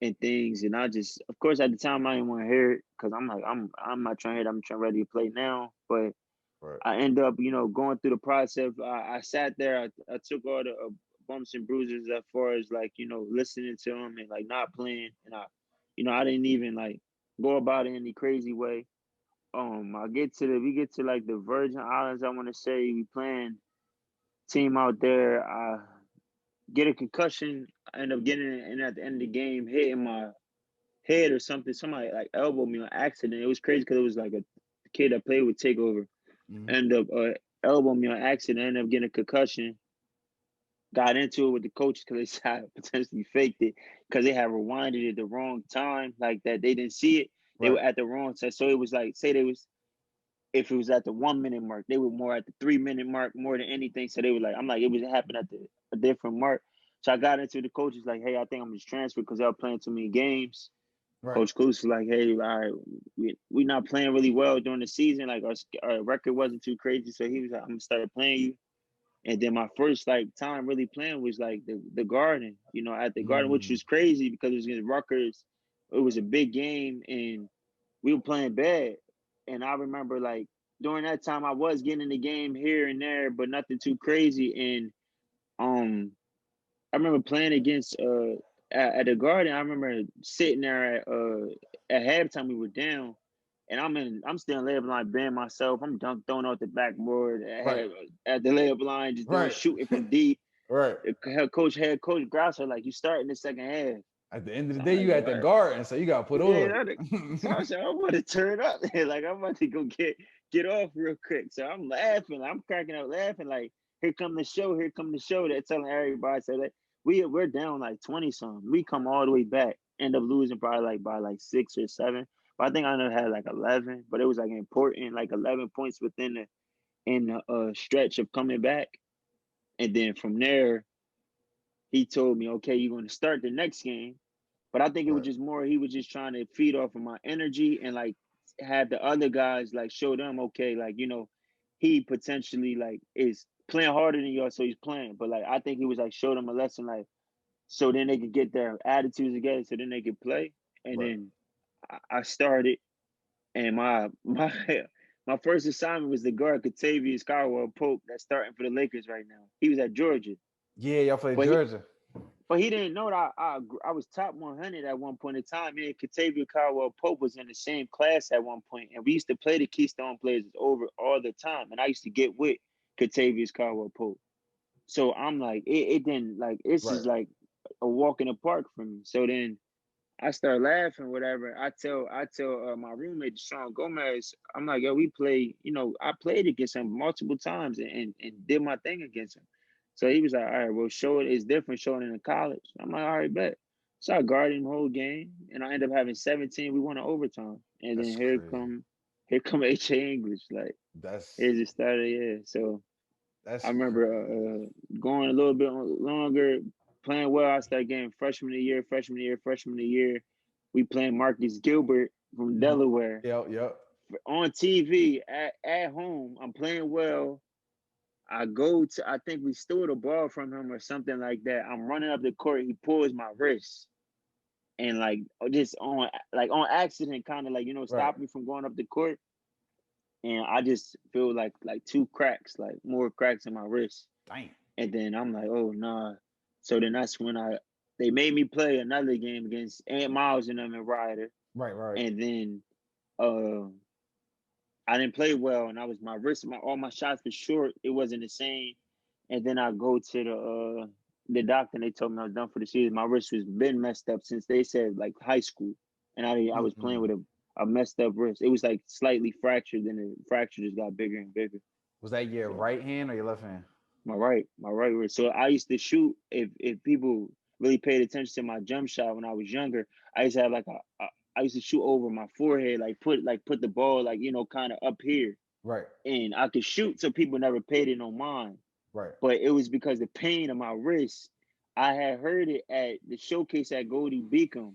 and things. And I just, of course, at the time I didn't want to hear it because I'm like, I'm not trying to hear it. I'm trying ready to play now. But Right. I end up, going through the process. I sat there. I took all the bumps and bruises as far as like, listening to him and like not playing. And I didn't even like go about it any crazy way. We get to like the Virgin Islands. I want to say we playing team out there. I get a concussion. I end up getting it, and at the end of the game, hitting my head or something. Somebody like elbowed me on accident. It was crazy because it was like a kid I played with takeover. Mhm. End up elbowed me on accident. Ended up getting a concussion. Got into it with the coaches because they said I potentially faked it because they had rewinded it the wrong time, like that they didn't see it. They were Right. at the wrong time, so it was like say they was if it was at the 1 minute mark, they were more at the 3 minute mark more than anything. So they were like, I'm like, it was happening at a different mark. So I got into the coaches like, hey, I think I'm just transferred because I was playing too many games. Right. Coach Clues was like, hey, all right, we not playing really well during the season. Like our record wasn't too crazy. So he was like, I'm gonna start playing you. And then my first like time really playing was like the Garden, at the Garden, which Mm. was crazy because it was against Rutgers. It was a big game and we were playing bad. And I remember like during that time I was getting in the game here and there, but nothing too crazy. And um I remember playing against at the Garden. I remember sitting there at halftime we were down. And I'm still in layup line, band myself. I'm throwing out the backboard Right. at the layup line, just doing Right. shooting from deep. Right. The head coach Grosser like you start in the second half. At the end of the So I'm day, like, you all at the right. garden, so you got to put Yeah, on. so I said, I'm about to turn up. Like I'm about to go get off real quick. So I'm laughing. I'm cracking up laughing. Like, here come the show, here come the show. They're telling everybody. So that we're down like 20 something. We come all the way back. End up losing probably like by like 6 or 7. But I think I know had like 11. But it was like important, like 11 points within the in the stretch of coming back. And then from there, he told me, okay, you're going to start the next game. But I think it was Right. just more he was just trying to feed off of my energy and like have the other guys like show them okay, like he potentially like is playing harder than y'all, so he's playing. But like I think he was like show them a lesson like so then they could get their attitudes together, so then they could play. And Right. then I started, and my first assignment was the guard Katavius Caldwell Pope that's starting for the Lakers right now. He was at Georgia, Yeah, y'all play but he Georgia. But he didn't know that I was top 100 at one point in time. Me and Catavia Caldwell Pope was in the same class at one point, and we used to play the Keystone Blazers over all the time. And I used to get with Catavius Caldwell Pope. So I'm like, it didn't like it's Right. just like a walk in the park for me. So then I start laughing, whatever. I tell my roommate Sean Gomez, I'm like, yo, we play, I played against him multiple times and did my thing against him. So he was like, all right, well, show it. It's different showing it in college. I'm like, all right, bet. So I guarded him the whole game, and I ended up having 17. We won in overtime, and then That's crazy. here come HA English. Like That's here's the start of the year. So I that's remember crazy. going a little bit longer, playing well. I started getting freshman of the year. We playing Marcus Gilbert from Mhm. Delaware Yep. Yep. on TV at home. I'm playing well. I go to, I think we stole the ball from him or something like that. I'm running up the court. He pulls my wrist and like just on accident, kind of like Right. stop me from going up the court. And I just feel like two cracks, like more cracks in my wrist. Dang. And then I'm like, oh nah. So then that's when they made me play another game against Ant Miles and them and Ryder. Right. Right. And then uh I didn't play well and I was my wrist, all my shots were short. It wasn't the same. And then I go to the doctor and they told me I was done for the season. My wrist was been messed up since they said like high school. And I was playing Mm-mm. with a messed up wrist. It was like slightly fractured, then the fracture just got bigger and bigger. Was that your So right hand or your left hand? my right wrist. So I used to shoot. If people really paid attention to my jump shot when I was younger, I used to have like I used to shoot over my forehead, like put the ball like kind of up here. Right. and I could shoot, so people never paid it no mind. Right. But it was because the pain of my wrist. I had heard it at the showcase at Goldie Beacom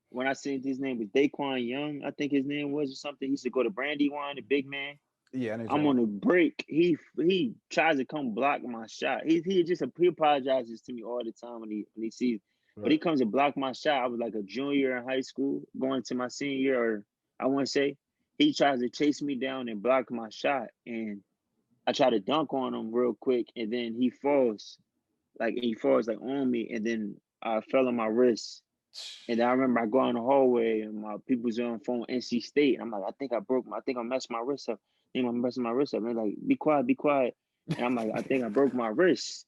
when I said his name was Daquan Young, I think his name was or something. He used to go to Brandywine, the big man. Yeah, I know what you're I'm talking on about. the break. He tries to come block my shot. He apologizes to me all the time when he sees, but Right. he comes to block my shot. I was like a junior in high school, going to my senior year, or I want to say he tries to chase me down and block my shot, and I try to dunk on him real quick, and then he falls like on me, and then I fell on my wrist. And then I remember I go in the hallway and my people's on phone NC State. And I'm like, I think I messed my wrist up. I think I'm messing my wrist up. And they're like, be quiet, be quiet. And I'm like, I think I broke my wrist.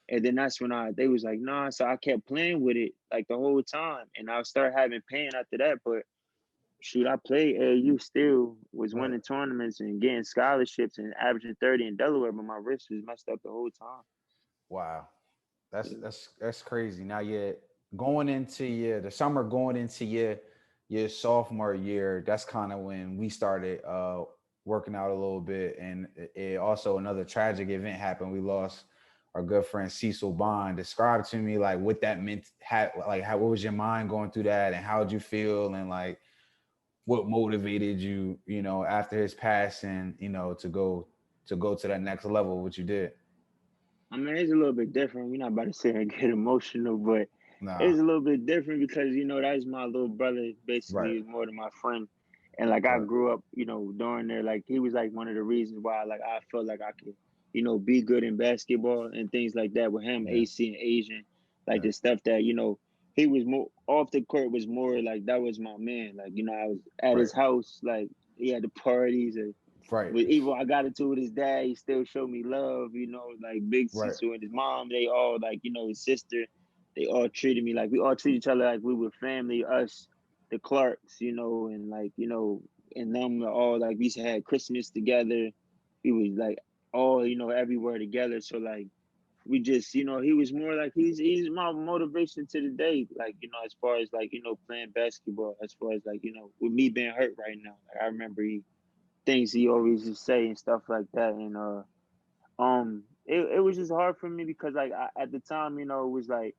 And then that's when they was like, nah. So I kept playing with it like the whole time. And I started having pain after that. But shoot, I played AAU still, was Right. winning tournaments and getting scholarships and averaging 30 in Delaware, but my wrist was messed up the whole time. Wow. That's crazy. Now you're going into the summer, going into your sophomore year. That's kind of when we started working out a little bit, and it also another tragic event happened. We lost our good friend Cecil Bond. Describe to me like what that meant. Like how, what was your mind going through that, and how did you feel, and like what motivated you, after his passing, to go to that next level, what you did. I mean, it's a little bit different. We're not about to sit here and get emotional, but Nah. it's a little bit different because that's my little brother. Right. Basically, is more than my friend, and like I Right. grew up, during there. Like he was like one of the reasons why like I felt like I could, be good in basketball and things like that with him, Yeah. AC and Asian, like Yeah. the stuff that he was more off the court was more like that was my man. Like I was at Right. his house, like he had the parties and Right. but even I got into it with his dad, he still showed me love, like Big Right. Cecil and his mom, they all like, his sister, they all treated me like we all treat each other like we were family, us, the Clarks, and like, and them all like we used to have Christmas together. We was like all, everywhere together. So like we just, he was more like he's my motivation to the day. Like, as far as like, playing basketball, as far as like, with me being hurt right now. Like I remember things he always just say and stuff like that. And it was just hard for me because like at the time, it was like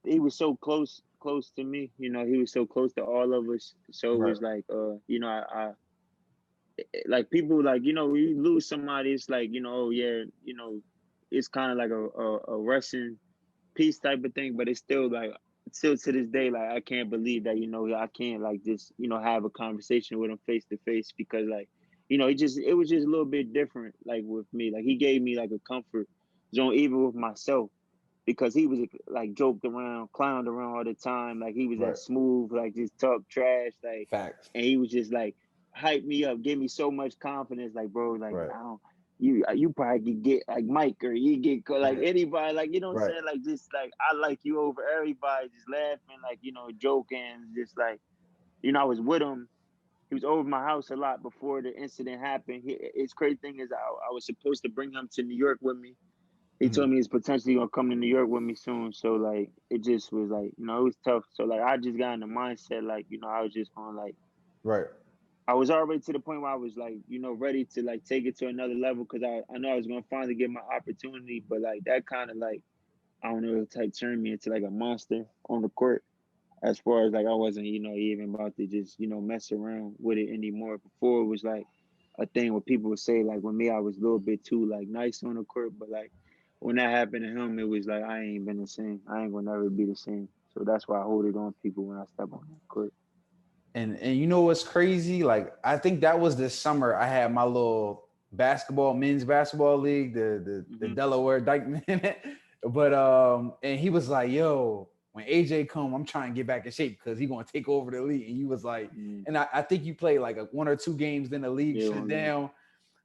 he was so close to me. He was so close to all of us. So it Right. was like like people like when you lose somebody, it's like oh yeah, it's kind of like a Russian peace type of thing, but it's still like still to this day, like I can't believe that I can't like just have a conversation with him face to face because like it was just a little bit different like with me. Like he gave me like a comfort zone even with myself because he was like joked around, clowned around all the time. Like he was that Right. smooth, like just talk trash, like, Facts. and he was just like hype me up, give me so much confidence. Like, bro, like Right. I don't. You probably could get like Mike or you get like Right. anybody like what I'm Right. saying like just like I like you over everybody just laughing like joking just like I was with him. He was over my house a lot before the incident happened. His crazy thing is I was supposed to bring him to New York with me. He Mhm. told me he's potentially gonna come to New York with me soon. So like it just was like, it was tough. So like I just got in the mindset like, I was just gonna like Right. I was already to the point where I was like, ready to like take it to another level because I know I was gonna finally get my opportunity, but like that kind of like I don't know, it like turned me into like a monster on the court. As far as like I wasn't, even about to just, mess around with it anymore. Before it was like a thing where people would say like with me I was a little bit too like nice on the court, but like when that happened to him, it was like I ain't been the same. I ain't gonna never be the same. So that's why I hold it on people when I step on that court. And you know what's crazy? Like I think that was this summer. I had my little men's basketball league, the Mm-hmm. Delaware Dykeman. But and he was like, "Yo, when AJ come, I'm trying to get back in shape because he gonna take over the league." And you was like, Mm-hmm. and I think you played like one or two games, then the league Yeah, shut only. down,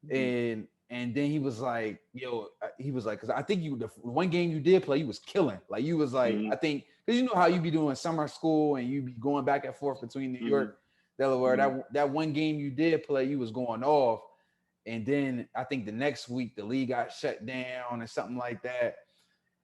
Mm-hmm. and then he was like, "Yo," he was like, "Cause I think the one game you did play, you was killing. Like you was like, Mm-hmm. I think because you know how you be doing summer school and you be going back and forth between New Mm-hmm. York, Delaware. Mm-hmm. That one game you did play, you was going off, and then I think the next week the league got shut down or something like that."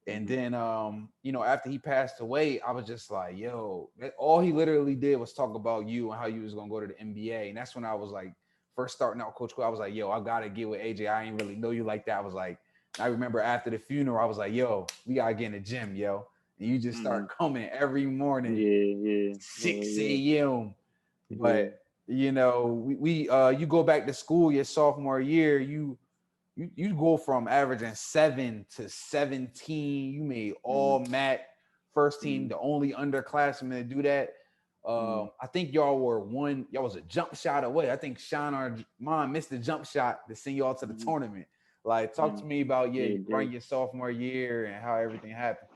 And Mm-hmm. then, after he passed away, I was just like, yo, all he literally did was talk about you and how you was going to go to the NBA. And that's when I was like, first starting out Coach Quill, I was like, yo, I gotta get with AJ. I ain't really know you like that. I was like, I remember after the funeral, I was like, yo, we gotta get in the gym, yo. And you just Mm-hmm. start coming every morning, Yeah. 6 a.m. Yeah. But you know, you go back to school your sophomore year, you go from averaging 7 to 17. You made all MAC first team, the only underclassman to do that. I think y'all was a jump shot away. I think Sean or Mom missed the jump shot to send y'all to the tournament. Like, talk to me about running your sophomore year and how everything happened.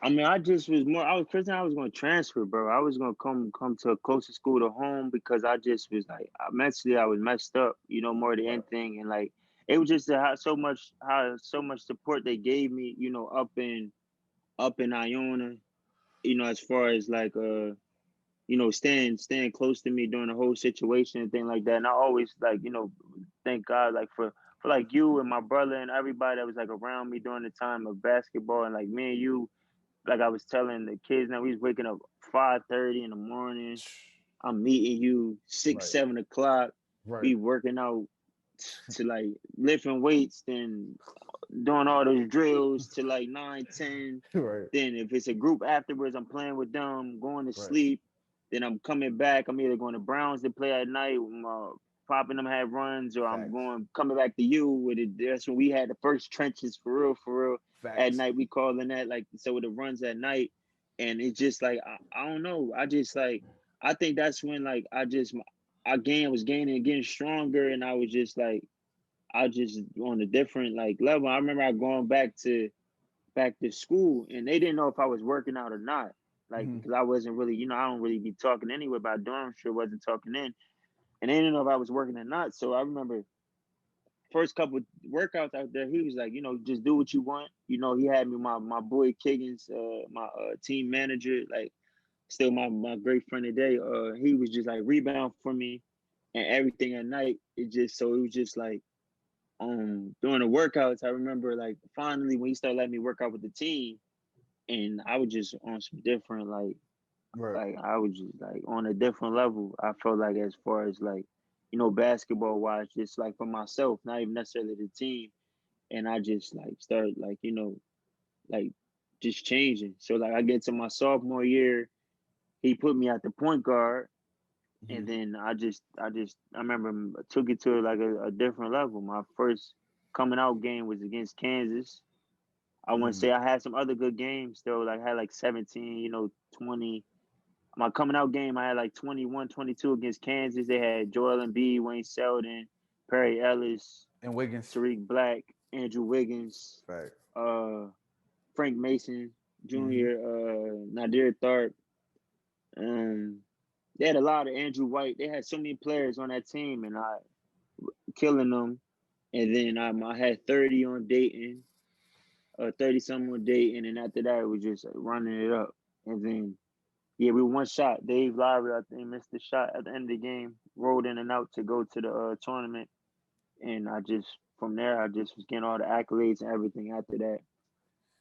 I mean, I just was more. I was First I was going to transfer, bro. I was going to come to a closer school to home because I just was like mentally I was messed up, more than anything, and like it was just how so much support they gave me, up in Iona, as far as like staying close to me during the whole situation and thing like that. And I always like, thank God like for like you and my brother and everybody that was like around me during the time of basketball, and like me and you, like I was telling the kids now, we was waking up 5:30 in the morning. I'm meeting you 6, 7 o'clock. Right. We working out to like lifting weights, then doing all those drills to like 9, 10. Right. Then if it's a group afterwards, I'm playing with them, going to Right. sleep. Then I'm coming back. I'm either going to Browns to play at night, popping them had runs, or I'm coming back to you with it. That's when we had the first trenches for real. At Facts. night, we calling that like so with the runs at night, and it's just like I don't know. I just like I think that's when like was gaining and getting stronger, and I was just like I just on a different like level. I remember I going back to school, and they didn't know if I was working out or not. Like, because I wasn't really, I don't really be talking anyway about dorm. Sure wasn't talking in, and they didn't know if I was working or not. So I remember first couple workouts out there, he was like, just do what you want. He had me my boy Kiggins, my team manager, like still my great friend today. He was just like rebound for me and everything at night. It was just like during the workouts, I remember like finally when he started letting me work out with the team, and I was just on some different like I was just like on a different level. I felt like as far as like basketball wise, just like for myself, not even necessarily the team, and I just like started like like just changing. So like I get to my sophomore year, he put me at the point guard, and then I remember took it to like a different level. My first coming out game was against Kansas. I want to say I had some other good games though. Like I had like 17, 20. My coming out game, I had like 21, 22 against Kansas. They had Joel Embiid, Wayne Selden, Perry Ellis, And Wiggins. Tariq Black, Andrew Wiggins, Right. Frank Mason Jr., Nadir Tharp. They had a lot of Andrew White. They had so many players on that team, and I killing them. And then I had 30 on Dayton, 30 something on Dayton, and after that it was just running it up. And then we were one shot. Dave Lowry, I think, missed the shot at the end of the game, rolled in and out to go to the tournament. And from there, I just was getting all the accolades and everything after that.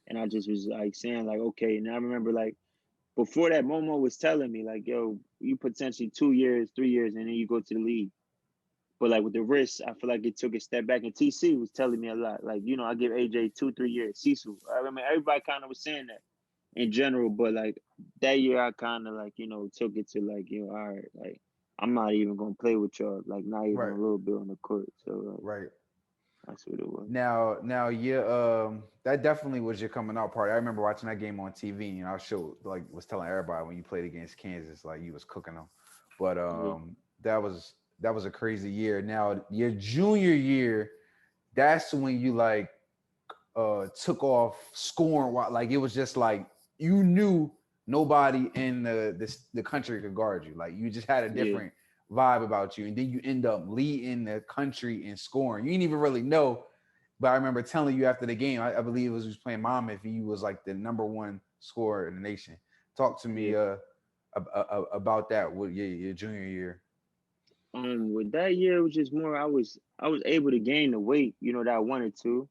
And I just was like saying, like, okay. And I remember, like, before that, Momo was telling me, like, yo, you potentially 2 years, 3 years, and then you go to the league. But, like, with the wrist, I feel like it took a step back. And TC was telling me a lot. Like, I give AJ 2, 3 years. Cecil. I mean, everybody kind of was saying that in general, but like that year I kind of like took it to like all right, like I'm not even gonna play with y'all, like not even a little bit on the court. So Right. that's what it was. Now, that definitely was your coming out party. I remember watching that game on TV, and I was telling everybody when you played against Kansas, like you was cooking them. But that was a crazy year. Now, your junior year, that's when you like took off scoring. Like it was just like you knew nobody in the country could guard you. Like you just had a different vibe about you, and then you end up leading the country in scoring. You didn't even really know, but I remember telling you after the game. I believe it was playing Monmouth. You was like the number one scorer in the nation. Talk to me about that with your junior year. With that year, it was just more. I was able to gain the weight, that I wanted to.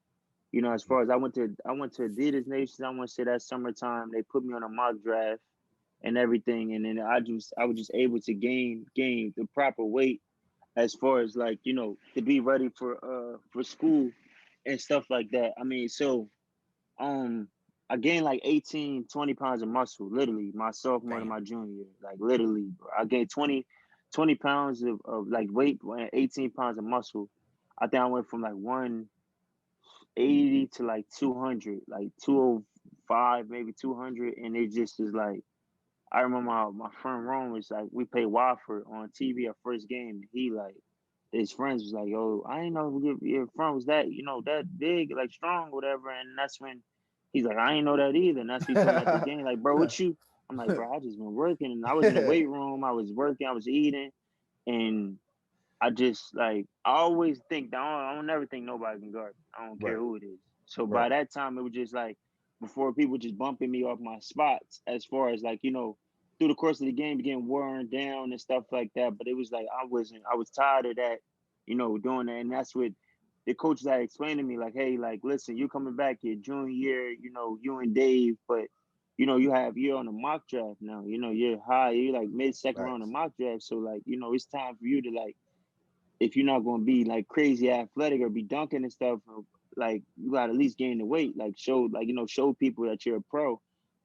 As far as I went to Adidas Nations. I want to say that summertime they put me on a mock draft and everything, and then I was just able to gain the proper weight. as far as like, to be ready for school and stuff like that. I mean, so um I gained like 18, 20 pounds of muscle, literally my sophomore and Damn. my junior year. Like literally, bro. I gained 20 pounds of like weight and 18 pounds of muscle. I think I went from like 180 to like 200, like 205, maybe 200. And it just is like, I remember my friend Ron was like, we played Watford on TV our first game. And he like, his friends was like, yo, I didn't know your friend was that, that big, like strong, whatever. And that's when he's like, I ain't know that either. And that's what he told me at the game, like, bro, what you? I'm like, bro, I just been working, and I was in the weight room, I was working, I was eating, and I just like I always think that I don't never think nobody can guard me. I don't care Right. who it is. So Right. by that time, it was just like before people just bumping me off my spots, as far as like through the course of the game, getting worn down and stuff like that. But it was like I was tired of that, doing that, and that's what the coaches had explained to me. Like, hey, like listen, you coming back your junior year, you and Dave, but you're on a mock draft now. You're high, you're like mid second round of Facts. mock draft. So like, it's time for you to like, if you're not going to be like crazy athletic or be dunking and stuff, like you got to at least gain the weight, like show people that you're a pro.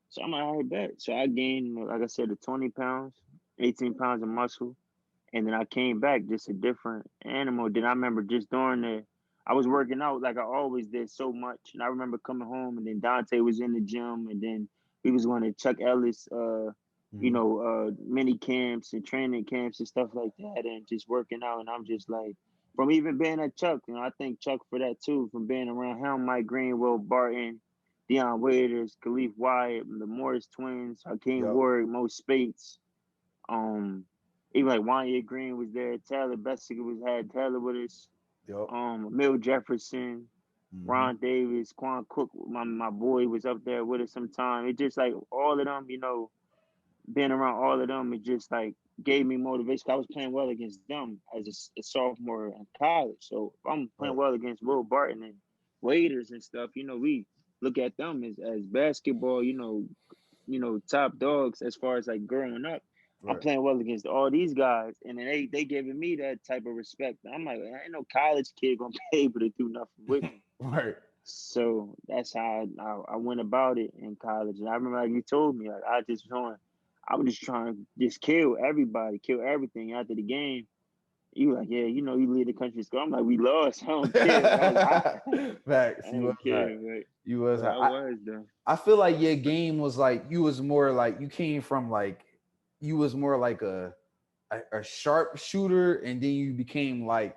So I'm like, all right, bet. So I gained, like I said, the 20 pounds, 18 pounds of muscle. And then I came back just a different animal. Then I remember just during I was working out like I always did so much. And I remember coming home, and then Dante was in the gym, and then we was going to Chuck Ellis Mhm. mini camps and training camps and stuff like that, and just working out. And I'm just like, from even being at Chuck, I thank Chuck for that too, from being around him, Mike Green, Will Barton, Deion Waiters, Khalif Wyatt, the Morris twins, Hakeem Yep. Ward, Mo Spates, um, even like Wanya Green was there, Taylor Bessinger was had Taylor with us, Yep. Emil Jefferson, Hmm. Ron Davis, Quan Cook, my boy was up there with us sometime. It just like all of them, being around all of them, it just like gave me motivation. I was playing well against them as a sophomore in college. So if I'm playing Right. well against Will Barton and Waiters and stuff, we look at them as basketball, top dogs as far as like growing up. I'm Right. playing well against all these guys, and then they giving me that type of respect. I'm like, ain't no college kid gonna be able to do nothing with me. Right. So that's how I went about it in college. And I remember, like you told me, like I was just trying to just kill everybody, kill everything after the game. You were like, yeah, you lead the country score. I'm like, we lost. I don't care, but I was hot. I Facts. You was don't right. care, You was but right. I was though. I feel like your game was like you was more like you came from like you was more like a sharp shooter, and then you became like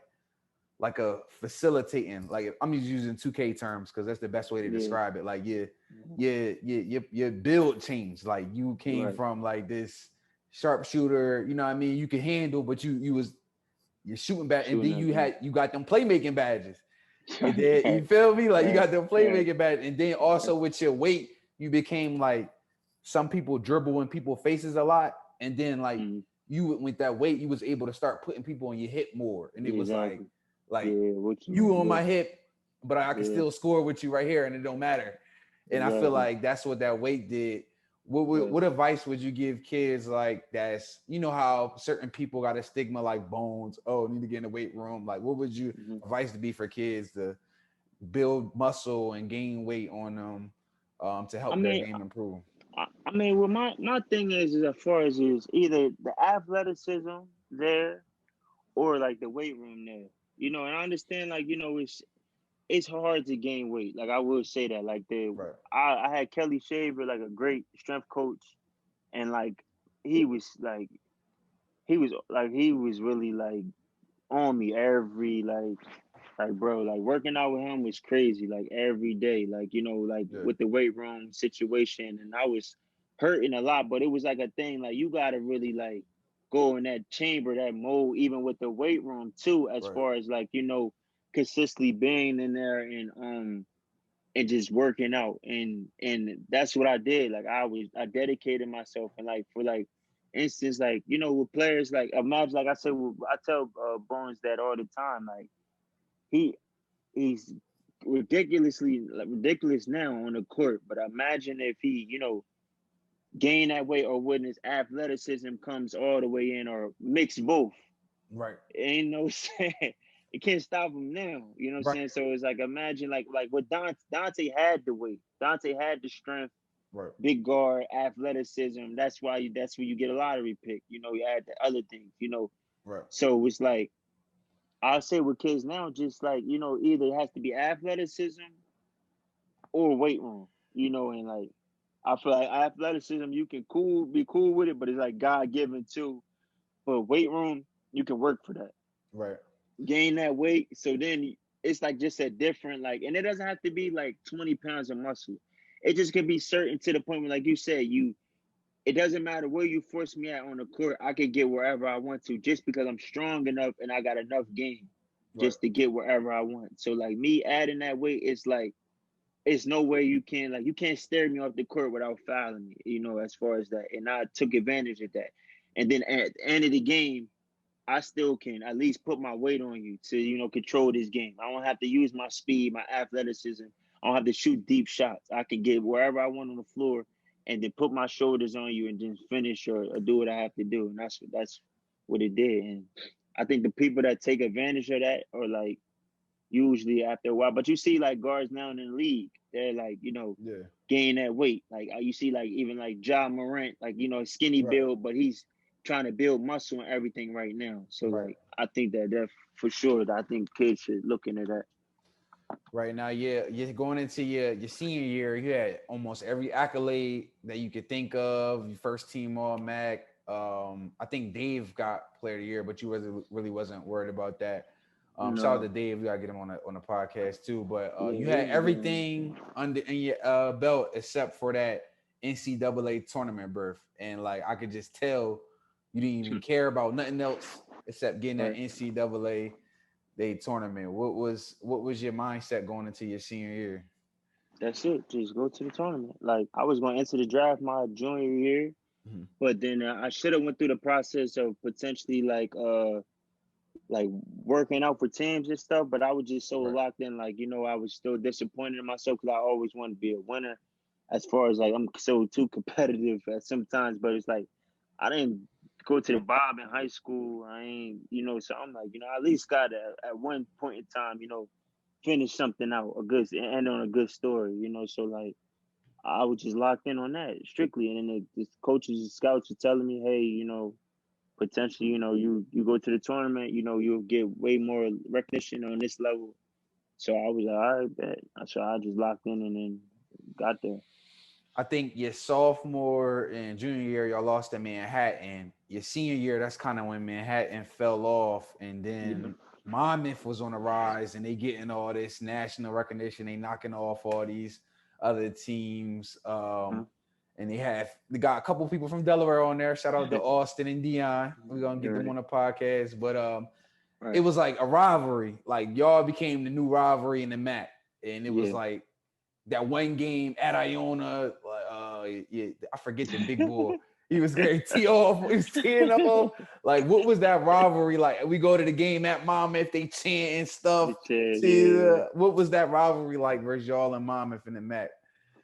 a facilitating. Like I'm just using 2K terms because that's the best way to Yeah, describe it. Like your build changed. Like you came right. from like this sharpshooter, you know what I mean? You could handle, but you was you're shooting back, and then Shooting up there. you got them playmaking badges. And then you feel me? Like you right, got them right, playmaking badges. And then right. also with your weight, you became like some people dribble in people's faces a lot. And then like Mm, you with that weight, you was able to start putting people on your hip more. And it was exactly. like Yeah, what you you gonna on my do? hip, but I can Yeah, still score with you right here, and it don't matter. And I feel exactly. like that's what that weight did. Right. What advice would you give kids like that's how certain people got a stigma like bones? Oh, need to get in the weight room. Like, what would you Hmm. advice to be for kids to build muscle and gain weight on them to I help their mean, game improve? well, my thing is as far as is either the athleticism there or like the weight room there. And I understand like it's hard to gain weight. Like I will say that. Like Right. I had Kelly Shaver, like a great strength coach, and like he was like he was really like on me every like bro, like working out with him was crazy, like every day, like like Yeah. with the weight room situation, and I was hurting a lot, but it was like a thing, like you gotta really like go in that chamber, that mode, even with the weight room too, as Right. far as like consistently being in there and just working out, and that's what I did. Like I dedicated myself, and like for like instance, like with players, like imagine, like I said, I tell Bones that all the time, like he he's ridiculously like ridiculous now on the court, but imagine if he gain that weight, or when his athleticism comes all the way in, or mix both. Right. Ain't no saying it can't stop him now. You know what I'm Right. saying? So it's like imagine like what Dante had the weight. Dante had the strength, Right. big guard, athleticism. That's where you get a lottery pick. You add the other things. Right. So it's like I'll say with kids now, just like, either it has to be athleticism or weight room, and like I feel like athleticism you can be cool with it, but it's like God given too. But weight room, you can work for that. Right. Gain that weight. So then it's like just a different like, and it doesn't have to be like 20 pounds of muscle. It just can be certain to the point where, like you said, it doesn't matter where you force me at on the court, I can get wherever I want to just because I'm strong enough and I got enough game Right. just to get wherever I want. So like me adding that weight, it's like it's no way you can't stare me off the court without fouling me, as far as that. And I took advantage of that. And then at the end of the game, I still can at least put my weight on you to, control this game. I don't have to use my speed, my athleticism. I don't have to shoot deep shots. I can get wherever I want on the floor and then put my shoulders on you and just finish or do what I have to do. And that's what it did. And I think the people that take advantage of that are like usually after a while. But you see like guards now in the league, they're like, Yeah. gain that weight. Like you see like even like Ja Morant, like, skinny Right. build, but he's trying to build muscle and everything right now. So Right. like I think that for sure I think kids should look into that. Right now, yeah, you're going into your senior year. You had almost every accolade that you could think of. Your first team All Mac. I think Dave got Player of the Year, but you really wasn't worried about that. Shout out to No. Dave. We gotta get him on the podcast too. But Yeah, you he had was doing everything under in your belt except for that NCAA tournament berth, and like I could just tell you didn't even care about nothing else except getting that right. NCAA day tournament. What was your mindset going into your senior year? That's it. Just go to the tournament. Like I was going to enter the draft my junior year, Mhm. but then I should have went through the process of potentially like working out for teams and stuff, but I was just so Right. locked in, like, I was still disappointed in myself because I always wanted to be a winner. As far as like, I'm so too competitive at sometimes, but it's like, I didn't go to the Bob in high school. I ain't, so I'm like, I at least got to, at one point in time, finish something out, a good, end on a good story. So like, I was just locked in on that strictly. And then the coaches and scouts were telling me, hey, potentially, you go to the tournament, you'll get way more recognition on this level. So I was like, all right, bet. So I just locked in and then got there. I think your sophomore and junior year, y'all lost to Manhattan. Your senior year, that's kind of when Manhattan fell off, and Yeah. then Monmouth was on the rise, and they getting all this national recognition. They knocking off all these other teams. Huh? And they got a couple people from Delaware on there. Shout out to Austin and Dion. We're gonna get them Right, on the podcast. But it right. was like a rivalry. Like y'all became the new rivalry in the MAC, and it was Yeah. like that one game at Iona. Yeah, I forget the big boy. He was getting tee off. He was teeing off. Like, what was that rivalry like? We go to the game at Monmouth, they chant and stuff. The chairs, See, yeah. what was that rivalry like versus y'all and Monmouth in the MAC?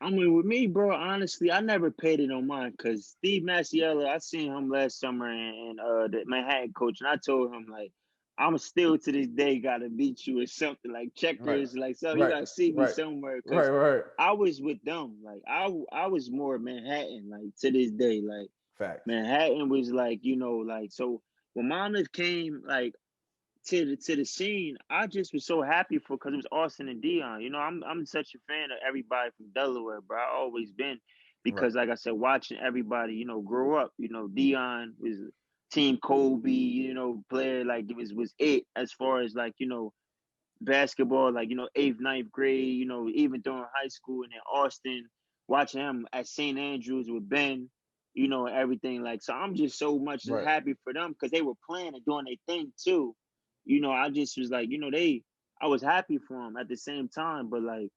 I mean, with me, bro, honestly, I never paid it on mine because Steve Masiella, I seen him last summer and the Manhattan coach, and I told him like, I'm still to this day gotta beat you or something like Right, checkers, like something you right, gotta see me right, somewhere right, because right. I was with them, like I was more Manhattan, like to this day, like Facts. Manhattan was like like so when Monmouth came like to the scene, I just was so happy for because it was Austin and Dion. I'm such a fan of everybody from Delaware, bro. I always been Right, because, like I said, watching everybody, grow up. Dion was Team Kobe, player like it was it as far as like basketball, like eighth, ninth grade, even during high school, and then Austin, watching him at St. Andrews with Ben. Everything like so. I'm just so much right, happy for them because they were playing and doing their thing too. I just was like, I was happy for them at the same time, but like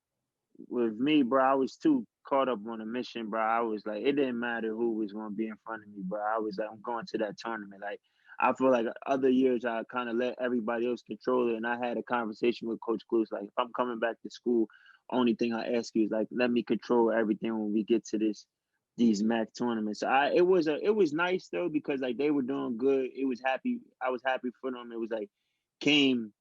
with me, bro, I was too caught up on the mission, bro. I was like, it didn't matter who was going to be in front of me, bro. I was like, I'm going to that tournament. Like, I feel like other years I kind of let everybody else control it, and I had a conversation with Coach Clues. Like, if I'm coming back to school, only thing I ask you is like, let me control everything when we get to this these MAC tournaments. It was nice though because like they were doing good. It was happy. I was happy for them. It was like came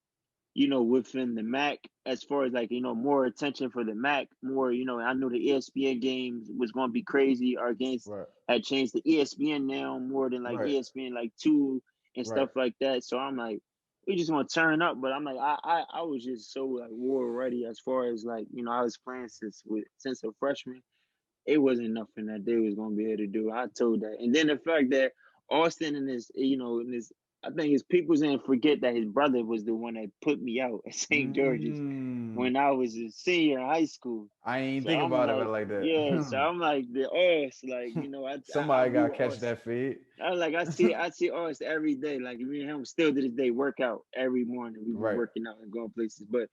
within the MAC as far as like, more attention for the MAC, more, I knew the ESPN games was going to be crazy. Our games Right. had changed to ESPN now more than like Right. ESPN like 2 and Right. stuff like that. So I'm like, we just want to turn up. But I'm like, I was just so like war ready as far as like, I was playing since a freshman. It wasn't nothing that they was gonna be able to do. I told that, and then the fact that Austin and I think his people's didn't forget that his brother was the one that put me out at St. George's Mm. when I was a senior in high school. I ain't So think I'm about it like, like yeah. So that. I'm like the Oz, like I Somebody we got to were catch Oz. that feed. I see Oz every day. Like me and him still to this day work out every morning. We be Right. working out and going places. But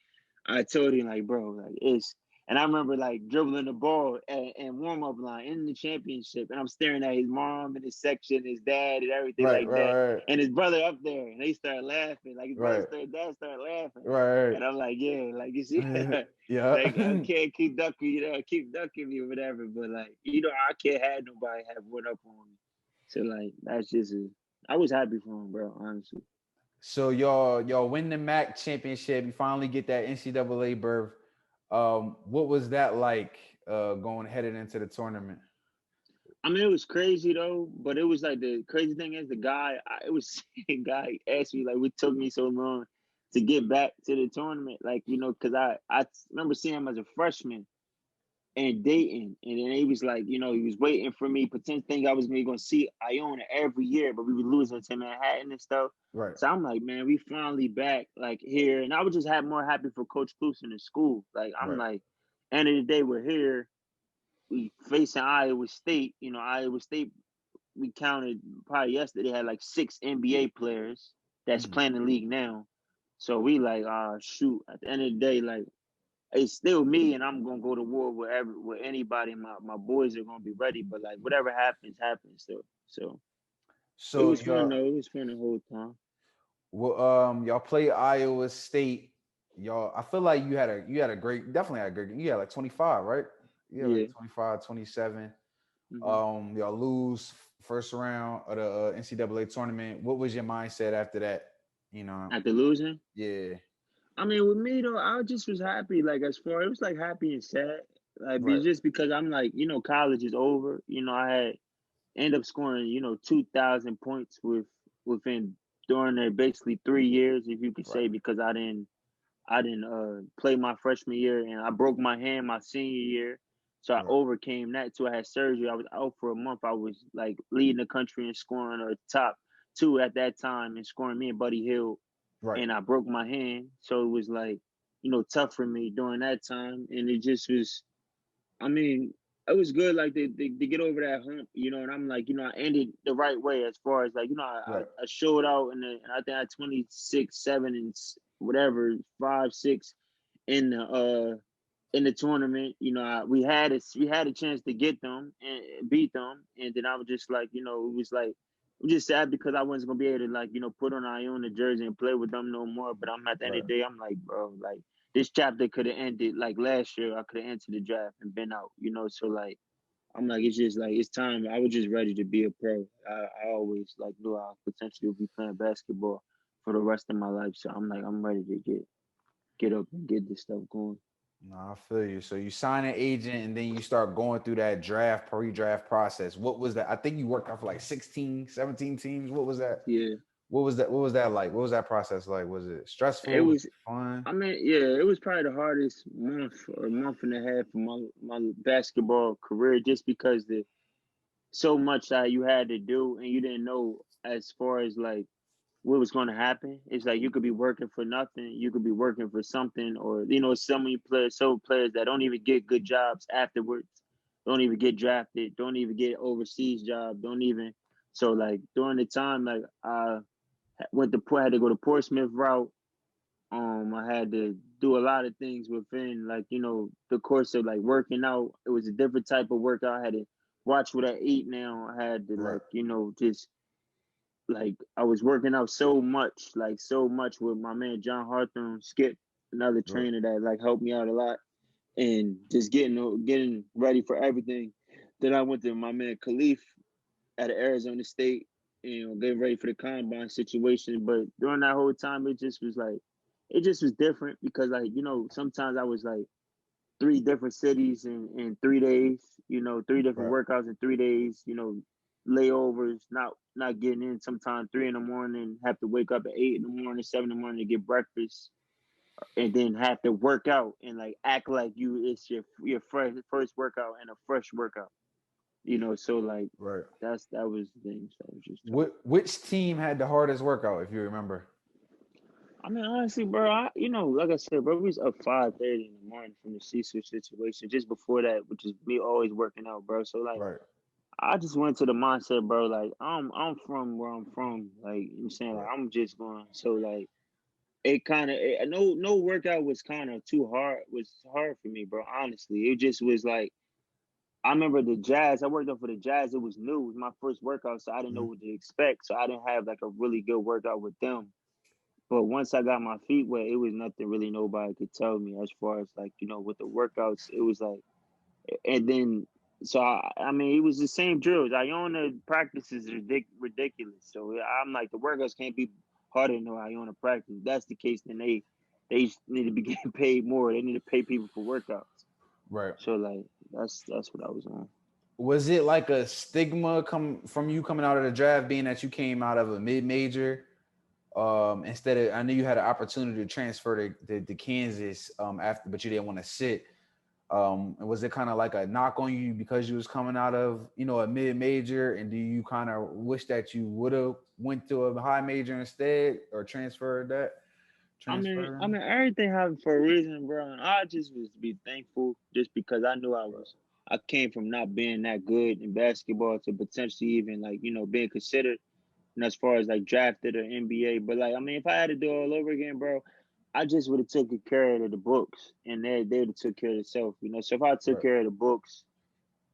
I told him like, bro, like it's. And I remember like dribbling the ball and warm up line in the championship, and I'm staring at his mom and his section, his dad, and everything Right. like that, Right. and his brother up there, and they start laughing. Like his Right. dad started laughing, Right. and I'm like, yeah, like you see, Right. Yeah. like I can't keep ducking, keep ducking me or whatever. But like, I can't have nobody have one up on me. So like, that's just I was happy for him, bro. Honestly. So y'all win the MAC championship. You finally get that NCAA berth. What was that like going headed into the tournament? I mean, it was crazy though, but it was like the crazy thing is it was a guy asked me like, what took me so long to get back to the tournament, like because I remember seeing him as a freshman and Dayton, and then he was like, he was waiting for me, pretend think I was maybe gonna see Iona every year, but we were losing to Manhattan and stuff. Right. So I'm like, man, we finally back like here, and I was just more happy for Coach Cluson in school. Like I'm Right. like, end of the day, we're here. We facing Iowa State. Iowa State we counted probably yesterday had like 6 NBA players that's Mhm. playing the league now. So we like, shoot, at the end of the day, like it's still me and I'm gonna go to war with anybody. My boys are gonna be ready, but like whatever happens, happens. So it So was fun y'all though. It was fun the whole time. well, y'all play Iowa State. Y'all, I feel like you had a great, definitely had a great, you had like 25, right? Yeah, like Yeah. 25, 27. Hmm. Y'all lose first round of the NCAA tournament. What was your mindset after that? You know, After losing, yeah, I mean, with me though, I just was happy. Like as far it was like happy and sad. Like right, it's just because I'm like, college is over. I had end up scoring, 2,000 points within during their basically 3 years, if you could right, say, because I didn't play my freshman year and I broke my hand my senior year. So I right, overcame that too. I had surgery. I was out for a month. I was like leading the country and scoring top two at that time and scoring me and Buddy Hill. right, And I broke my hand. So it was like, tough for me during that time. And it just was I mean, it was good, like they get over that hump, and I'm like, I ended the right way as far as like, right, I showed out and I think I had 26, 7 and whatever, 5, 6 in the tournament. We had a chance to get them and beat them, and then I was just like, it was like I'm just sad because I wasn't gonna be able to like put on Iona jersey and play with them no more. But I'm at the end right. of the day, I'm like, bro, like this chapter could have ended like last year. I could have entered the draft and been out, So like I'm like, it's just like it's time. I was just ready to be a pro. I always like knew I potentially would be playing basketball for the rest of my life. So I'm like, I'm ready to get up and get this stuff going. No, I feel you. So you sign an agent and then you start going through that pre-draft process. What was that? I think you worked out for like 16, 17 teams. What was that? Yeah, What was that like? What was that process like? Was it it stressful? Was was. it fun? I mean, yeah, it was probably the hardest month or month and a half of my basketball career, just because the so much that you had to do and you didn't know as far as like what was going to happen. It's like you could be working for nothing, you could be working for something, or so many players that don't even get good jobs afterwards, don't even get drafted, don't even get overseas job, don't even. So like during the time, like I had to go to Portsmouth route. I had to do a lot of things within like, the course of like working out. It was a different type of workout. I had to watch what I eat now. I had to Right, like, just like I was working out so much, with my man John Hartman, Skip, another right, trainer that like helped me out a lot, and just getting ready for everything Then I went to my man Khalif at Arizona State, getting ready for the combine situation. But during that whole time, it just was different because like, sometimes I was like three different cities in 3 days, three different Right. workouts in 3 days, layovers, not getting in sometimes 3 in the morning, have to wake up at 8 in the morning, 7 in the morning to get breakfast, and then have to work out and like act like it's your first workout and a fresh workout. So like Right. that was the things that was just tough. Which team had the hardest workout, if you remember? I mean, honestly, bro, like I said, bro, we was up 5:30 in the morning from the C-switch situation. Just before that, which is me always working out, bro. So like, Right. I just went to the mindset, bro. Like, I'm from where I'm from. Like, I'm saying, like, Right. I'm just going. So like, it kind of no workout was kind of too hard. Was hard for me, bro. Honestly, it just was like I remember the Jazz. I worked out for the Jazz. It was new. It was my first workout, so I didn't know Mhm. what to expect. So I didn't have like a really good workout with them. But once I got my feet wet, it was nothing really nobody could tell me as far as like, with the workouts. It was like, and then, so I mean, it was the same drills. Iona practice is ridiculous. So I'm like, the workouts can't be harder than Iona practice. If that's the case, then they need to be getting paid more. They need to pay people for workouts. Right. So like, that's what I was on. Was it like a stigma come from you coming out of the draft, being that you came out of a mid major? Instead of, I knew you had an opportunity to transfer to Kansas after, but you didn't want to sit. And was it kind of like a knock on you because you was coming out of, a mid major, and do you kind of wish that you would have went to a high major instead or transferred? Everything happened for a reason, bro. And I just was to be thankful just because I knew I came from not being that good in basketball to potentially even like, being considered and as far as like drafted or NBA. But like, I mean, if I had to do it all over again, bro, I just would have taken care of the books and they would have took care of themselves, So if I took Right. care of the books,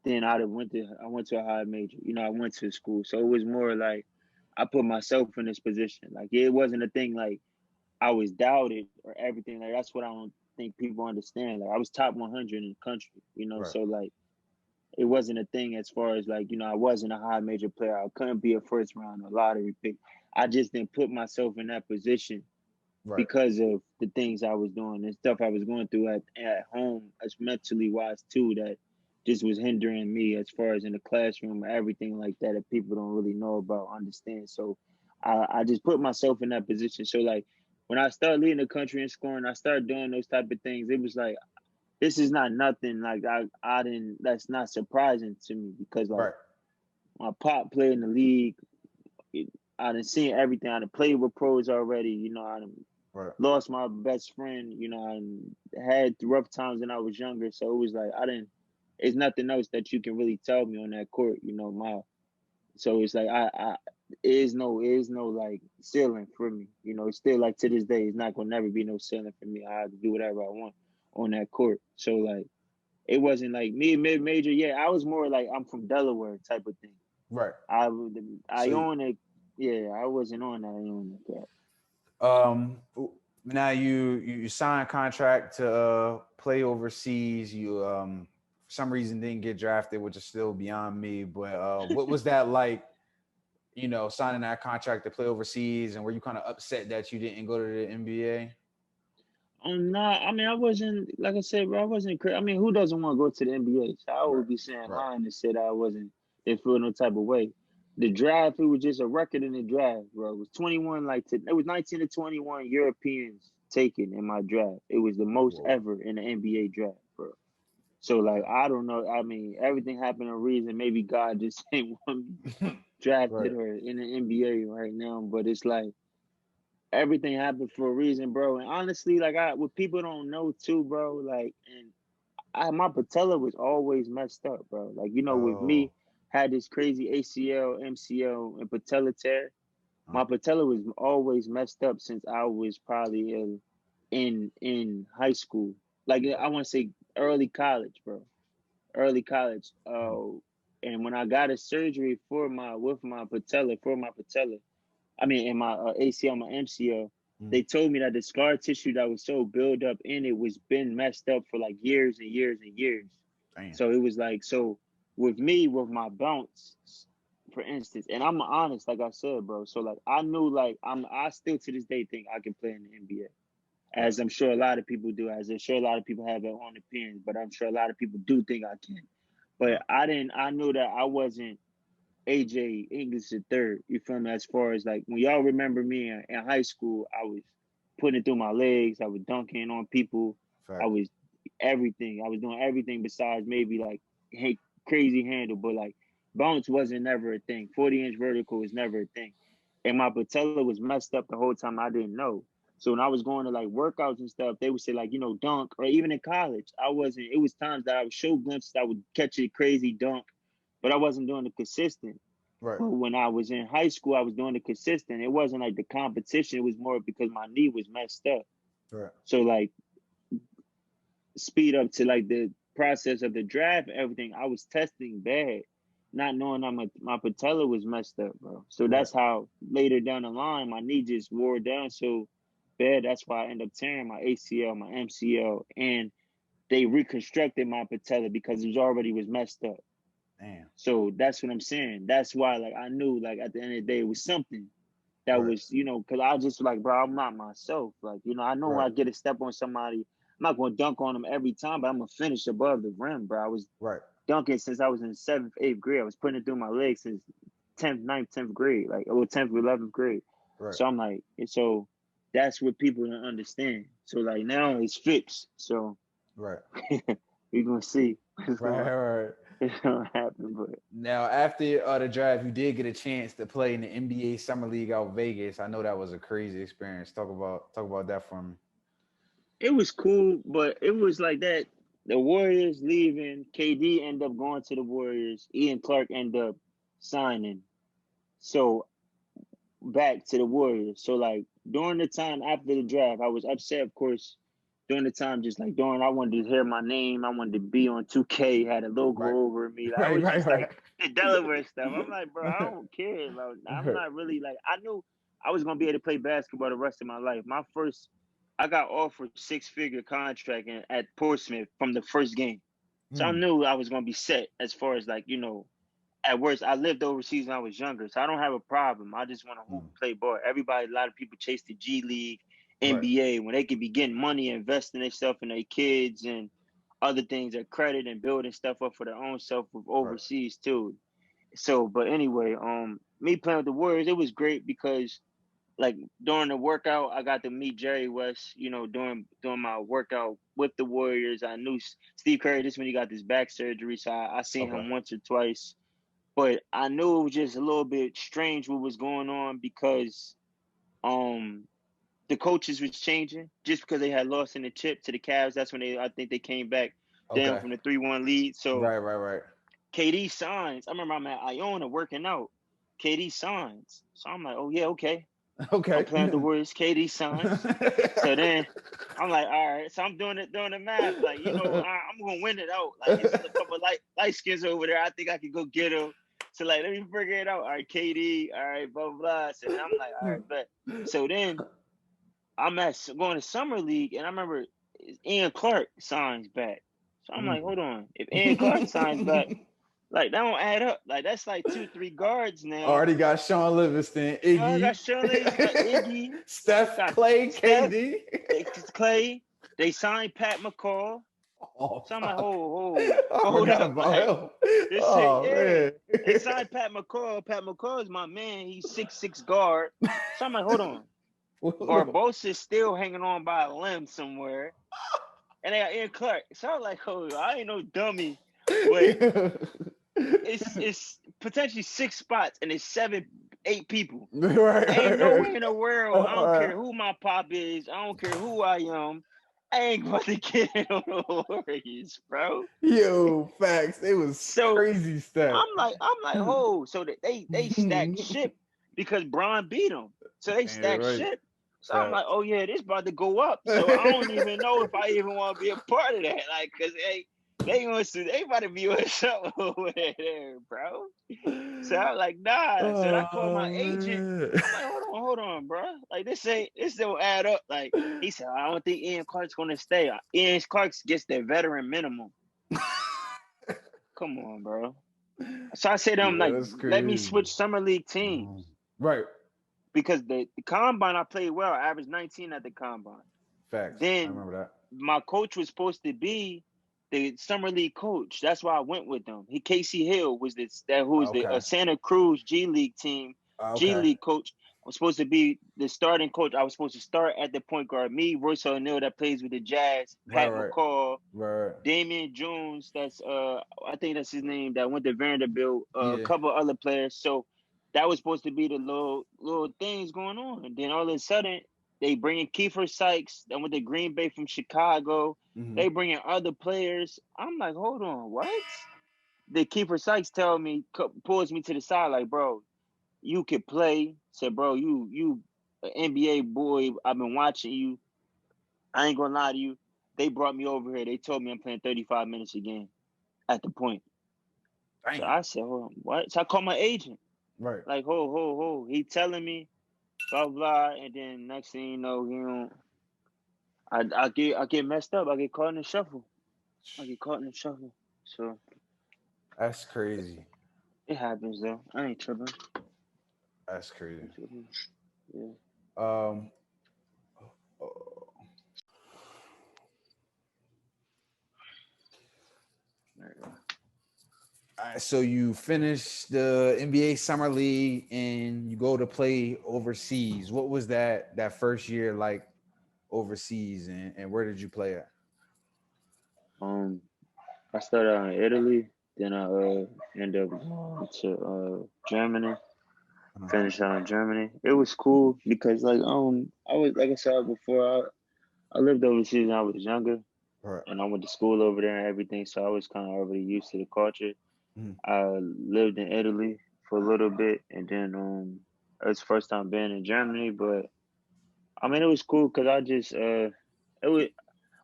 then I went to a high major, I went to school. So it was more like I put myself in this position. Like it wasn't a thing like I was doubted or everything. Like that's what I don't think people understand. Like I was top 100 in the country, Right. So like it wasn't a thing as far as like I wasn't a high major player. I couldn't be a first round or lottery pick. I just didn't put myself in that position Right. because of the things I was doing and stuff I was going through at home, as mentally wise too. That just was hindering me as far as in the classroom or everything like that that people don't really know about, understand. So I just put myself in that position. So like when I started leading the country and scoring, I started doing those type of things. It was like this is not nothing like I didn't that's not surprising to me because like Right. my pop played in the league. I done seen everything. I done played with pros already. I done Right. lost my best friend. I had rough times when I was younger. So it was like I didn't. It's nothing else that you can really tell me on that court. My so it's like I it is no like ceiling for me. It's still like to this day, it's not gonna never be no ceiling for me. I have to do whatever I want on that court. So like it wasn't like me mid major. Yeah, I was more like I'm from Delaware type of thing. Right. I So own it. Yeah, I wasn't on that. I own that. um now you signed a contract to play overseas. You for some reason didn't get drafted, which is still beyond me. But what was that like, signing that contract to play overseas, and were you kind of upset that you didn't go to the NBA? I'm not. I mean, I wasn't like I said, bro. I wasn't. I mean, who doesn't want to go to the NBA? So I Right. would be saying Right. lying to say that I wasn't. Didn't feel no type of way. The draft, it was just a record in the draft, bro. It was 21. It was 19 to 21 Europeans taken in my draft. It was the most Whoa. ever in the NBA draft, bro. So like, I don't know. I mean, everything happened a reason. Maybe God just ain't want me drafted Right. or in the NBA right now. But it's like everything happened for a reason, bro. And honestly, like what people don't know too, bro, like and my patella was always messed up, bro. Like, with Oh. me, had this crazy ACL, MCL, and patella tear. Uh, My patella was always messed up since I was probably in high school. Like right. I want to say early college, bro. Early college. Mhm. And when I got a surgery for my patella, I mean, in my ACL, my MCL, Mhm. they told me that the scar tissue that was so built up in it was been messed up for like years and years and years. Damn. So it was like, so with me, with my bounce, for instance, and I'm honest, like I said, bro. So like I knew like I still to this day think I can play in the NBA. Right. As I'm sure a lot of people do, as I'm sure a lot of people have their own opinions, but I'm sure a lot of people do think I can. But I knew that I wasn't AJ English the third. You feel me? As far as like when y'all remember me in high school, I was putting it through my legs, I was dunking on people, I Fact. was everything. I was doing everything besides maybe like crazy handle, but like bounce wasn't never a thing. 40-inch vertical was never a thing. And my patella was messed up the whole time. I didn't know. So when I was going to like workouts and stuff, they would say like, dunk, or even in college, I wasn't, it was times that I would show glimpses, I would catch a crazy dunk, but I wasn't doing the consistent. Right. But when I was in high school, I was doing the consistent. It wasn't like the competition. It was more because my knee was messed up. Right. So like speed up to like the process of the draft and everything, I was testing bad, not knowing that my patella was messed up, bro. So Right. that's how later down the line, my knee just wore down so bad. That's why I ended up tearing my ACL, my MCL, and they reconstructed my patella because it was messed up. Damn. So that's what I'm saying. That's why, like, I knew, like, at the end of the day, it was something that Right. was, because I just like, bro, I'm not myself. Like, I know when Right. I get a step on somebody, I'm not going to dunk on them every time, but I'm going to finish above the rim, bro. I was Right. dunking since I was in 7th, 8th grade. I was putting it through my legs since 10th, 9th, 10th grade, like, or 10th, 11th grade. Right. So I'm like, and so that's what people don't understand. So, like, now it's fixed. So Right. we're going to see what's Right. going to happen. But Now, after the draft, you did get a chance to play in the NBA Summer League out Vegas. I know that was a crazy experience. Talk about that for me. it was cool, but it was like that. The Warriors leaving, KD end up going to the Warriors. Ian Clark end up signing. So back to the Warriors. So like during the time after the draft, I was upset, of course. During the time, just like during, I wanted to hear my name. I wanted to be on 2K, had a logo Right. over me. Like, I Right. was Right. just like Right. the Delaware stuff. I'm like, bro, I don't care. Like, I'm not really like, I knew I was gonna be able to play basketball the rest of my life. I got offered 6-figure contract at Portsmouth from the first game. So I Hmm. knew I was gonna be set as far as like, at worst, I lived overseas when I was younger, so I don't have a problem. I just want to hoop Hmm. and play ball. A lot of people chase the G League, Right. NBA, when they could be getting money, investing their stuff in their kids and other things, their credit and building stuff up for their own self Right. overseas too. So, but anyway, me playing with the Warriors, it was great because like during the workout, I got to meet Jerry West. During my workout with the Warriors, I knew Steve Curry. This when he got this back surgery, so I seen Okay. him once or twice. But I knew it was just a little bit strange what was going on because um the coaches was changing just because they had lost in the chip to the Cavs. That's when I think they came back down Okay. from the 3-1 lead. So Right. Right. Right. KD signs. I remember I'm at Iona working out. KD signs. So I'm like, oh yeah, okay. I'm Okay. playing with the Warriors. KD signs. So then I'm like, all right. So I'm doing the math. Like, I'm gonna win it out. Like, it's a couple light skins over there. I think I can go get them. So like, let me figure it out. All right, KD. All right, blah blah. So then I'm like, all right, bet. So then I'm going to summer league, and I remember Ian Clark signs back. So I'm like, Mm. hold on. If Ian Clark signs back, like that don't add up. Like that's like 2-3 guards now. Already got Sean Livingston, I got Iggy, Shirley, got Iggy, Steph, got Clay, Steph, KD. Clay. They signed Pat McCall. Oh So I'm like, fuck! I hold forgot up. about Like him. this shit, Oh yeah. man. They signed Pat McCall. Pat McCall is my man. He's 6'6" guard. So I'm like, hold on. Barbosa's still hanging on by a limb somewhere. And they got Ian Clark. So I'm like, oh, I ain't no dummy. But it's potentially 6 spots and it's 7, 8 people. Ain't no way in the world. I don't care who my pop is. I don't care who I am. I ain't going to get in on the Warriors, bro. Yo, facts. It was So crazy stuff. I'm like, oh, so that they stacked ship because Bron beat them. So they Damn stacked right. ship. So I'm like, Facts. oh yeah, this about to go up. So I don't even know if I even want to be a part of that. Like, cause they about to be on something over there, bro. So I'm like, nah. So I called my agent. Man. I'm like, hold on, bro. Like this don't add up. Like he said, I don't think Ian Clark's gonna stay. Ian Clark gets their veteran minimum. Come on, bro. So I said to him, Yeah, like, that's let me crazy. switch summer league teams. Right. Because the combine I played well, I averaged 19 at the combine. Facts. I Then remember that. my coach was supposed to be the summer league coach. That's why I went with them. Casey Hill was who was the Okay. Santa Cruz G League team, G Okay. League coach. I was supposed to be the starting coach. I was supposed to start at the point guard. Me, Royce O'Neal, that plays with the Jazz, Right, Pat right. McCall, Right. Damian Jones, that's I think that's his name, that went to Vanderbilt, a Yeah. couple other players. So that was supposed to be the little things going on. And then all of a sudden they bring in Kiefer Sykes, that went to Green Bay from Chicago. Mm-hmm. They bring in other players. I'm like, hold on, what? The Kiefer Sykes pulls me to the side like, bro, you could play. Said, bro, you an NBA boy. I've been watching you. I ain't gonna lie to you. They brought me over here. They told me I'm playing 35 minutes a game at the point. So Damn. I said, hold on, what? So I called my agent. Right. Like, ho. He telling me, blah, blah. And then next thing you know, I get messed up. I get caught in the shuffle. So That's crazy. it happens though. I ain't tripping. That's crazy. Yeah. Um. So you finish the NBA Summer League and you go to play overseas. What was that first year like overseas, and where did you play at? I started out in Italy, then I ended up going to Germany. Uh-huh. Finished out in Germany. It was cool because I was, like I said before, I lived overseas when I was younger, Right. and I went to school over there and everything, so I was kind of already used to the culture. Mhm. I lived in Italy for a little bit, and then it was the first time being in Germany, but I mean it was cool because I just it was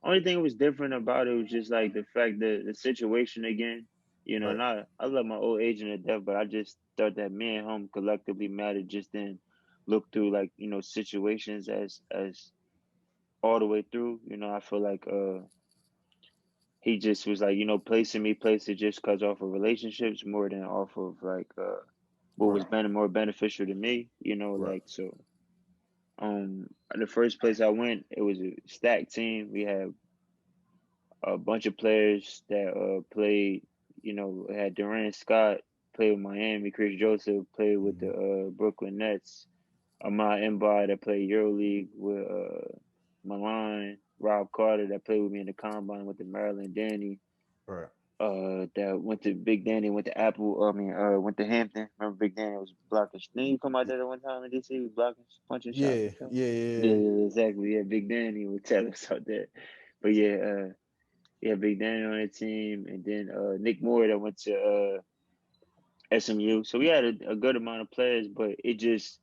only thing that was different about it was just like the fact that the situation again, Right. not I love my old agent to death, but I just thought that me and him collectively mattered. Just then look through like situations as all the way through. I feel like he just was like placing me places just cause off of relationships more than off of like what Right. was more beneficial to me. Right. Like so. The first place I went, it was a stacked team. We had a bunch of players that played. Had Durant Scott played with Miami. Chris Joseph played with Mhm. the Brooklyn Nets. Ahmad Embiid that played EuroLeague with Milan. Rob Carter that played with me in the combine with the Maryland Danny. Right. That went to Big Danny, went to Apple. I mean, went to Hampton. Remember Big Danny was blocking. Didn't you come out there one time in DC? He was blocking, punching shots Yeah. and stuff. Yeah. Yeah, Yeah. yeah, exactly. Yeah, Big Danny would tell us out there. But yeah, Big Danny on the team, and then Nick Moore that went to SMU. So we had a good amount of players, but it just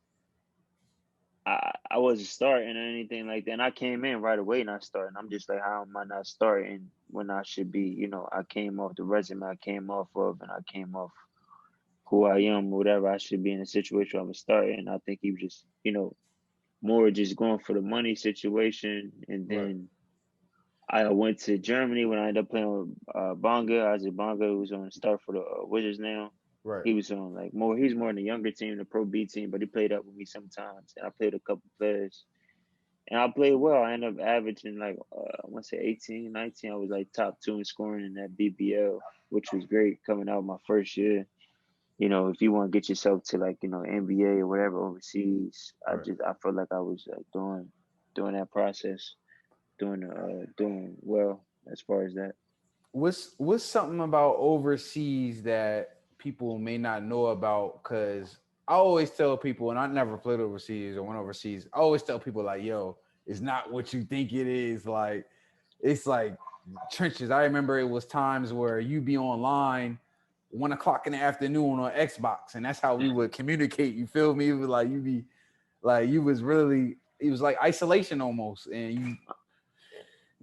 I wasn't starting or anything like that. And I came in right away not starting. I'm just like, how am I not starting when I should be? I came off the resume I came off of, and I came off who I am, or whatever. I should be in a situation where I'm starting. And I think he was just, more just going for the money situation. And Right. then I went to Germany when I ended up playing with Bonga. Isaac Bonga, who's on the start for the Wizards now. Right. He was on he's more in the younger team, the Pro B team, but he played up with me sometimes. And I played a couple players. And I played well. I ended up averaging I want to say 18, 19. I was like top 2 in scoring in that BBL, which was great coming out my first year. If you want to get yourself to NBA or whatever overseas, Right. I felt like I was doing that process, doing well as far as that. What's something about overseas that people may not know about? Because I always tell people, and I never played overseas or went overseas. I always tell people like, "Yo, it's not what you think it is. Like, it's like trenches." I remember it was times where you be online 1 o'clock in the afternoon on Xbox, and that's how we would communicate. You feel me? It was like you be like you was really. It was like isolation almost, and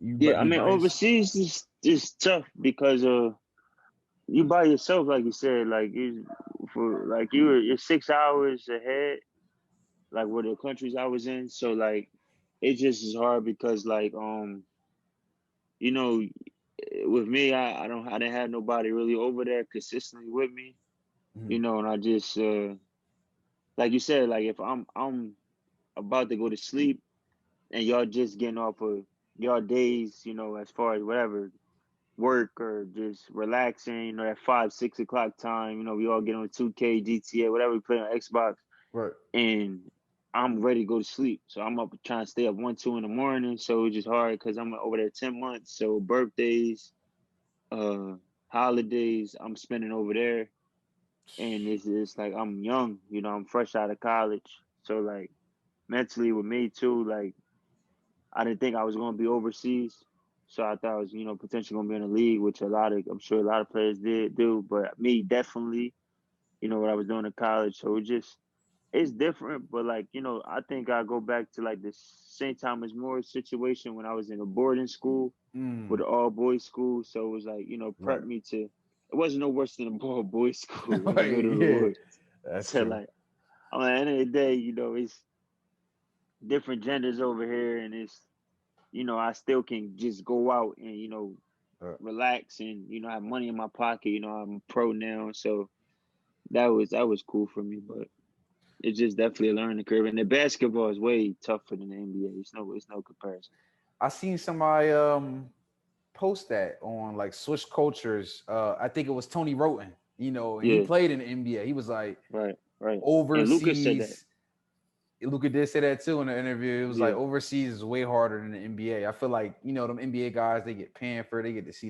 you Yeah, I be mean by yourself. overseas is tough because you by yourself, like you said, you're 6 hours ahead, like where the countries I was in. So like it just is hard because you know with me, I didn't have nobody really over there consistently with me, Mhm. and I just like you said, like if I'm about to go to sleep and y'all just getting off of y'all days, as far as whatever work or just relaxing, at 5, 6 o'clock time, we all get on 2K, GTA, whatever we play on Xbox, Right. and I'm ready to go to sleep. So I'm up trying to stay up 1, 2 in the morning. So it's just hard because I'm over there 10 months. So birthdays, uh, holidays, I'm spending over there, and it's like I'm young, I'm fresh out of college. So like mentally with me too, like I didn't think I was going to be overseas. So I thought I was, potentially going to be in the league, which I'm sure a lot of players did do, but me definitely, what I was doing in college. So it's different, but like, I think I go back to like the St. Thomas More situation when I was in a boarding school with Mm. an all boys school. So it was like, prep Right. me to, it wasn't no worse than a all boys school in the Right. middle of the Yeah. woods. That's So true. like, at the end of the day, it's different genders over here, and it's, I still can just go out and, relax and, have money in my pocket. I'm a pro now. So that was cool for me, but it's just definitely a learning curve. And the basketball is way tougher than the NBA. It's no comparison. I seen somebody post that on like Switch Cultures. I think it was Tony Roten, and he Yeah, played in the NBA. He was like right. And Lucas said that. overseas. Luka did say that too in the interview. It was like Yeah. overseas is way harder than the NBA. I feel like, them NBA guys, they get pampered, they get to see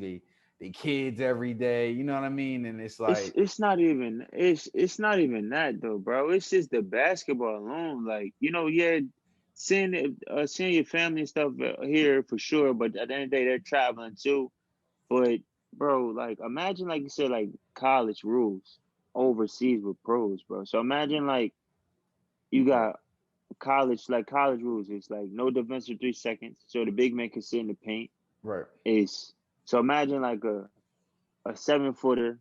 they kids every day. You know what I mean? And it's It's like, it's not even it's not even that though, bro. It's just the basketball alone. Like, yeah, seeing your family and stuff here for sure, but at the end of the day, they're traveling too. But bro, like imagine like you said, like college rules overseas with pros, bro. So imagine like you right, got college rules. It's like no defense for 3 seconds, so the big man can sit in the paint. right. Is so imagine like a 7 footer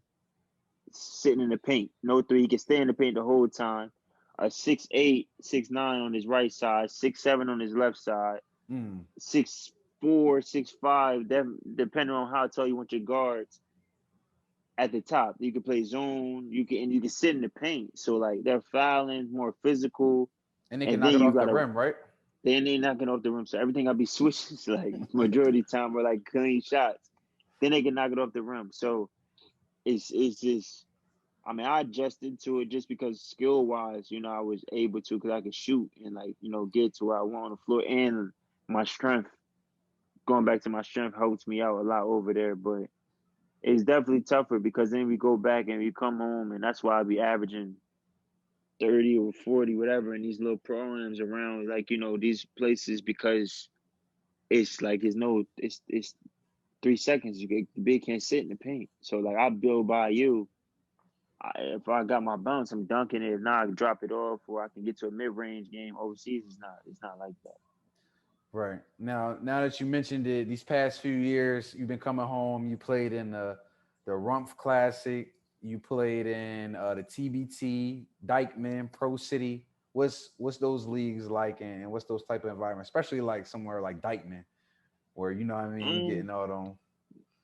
sitting in the paint, no three, he can stay in the paint the whole time. A 6'8", 6'9" on his right side, 6'7" on his left side, Mm, 6'4", 6'5", depending on how tall you want your guards at the top. You can play zone, you can sit in the paint. So like they're fouling, more physical, and they can and knock then it you off the gotta rim, right? then they knocking off the rim. So everything gotta be switches like majority of the time or like clean shots. Then they can knock it off the rim. So it's just I mean, I adjusted to it just because skill wise, I was able to because I could shoot and like, get to where I want on the floor and my strength. Going back to my strength helps me out a lot over there, but it's definitely tougher because then we go back and we come home and that's why I be averaging 30 or 40, whatever, in these little programs around like, these places because it's like it's 3 seconds. The big can't sit in the paint. So like I build by you. If I got my bounce, I'm dunking it. If not, I can drop it off, or I can get to a mid range game. Overseas, it's not like that. Right. Now that you mentioned it, these past few years, you've been coming home. You played in the Rumpf Classic. You played in the TBT, Dykeman, Pro City. What's those leagues like, and what's those type of environments, especially like somewhere like Dykeman, where you know what I mean, you Um, getting all them.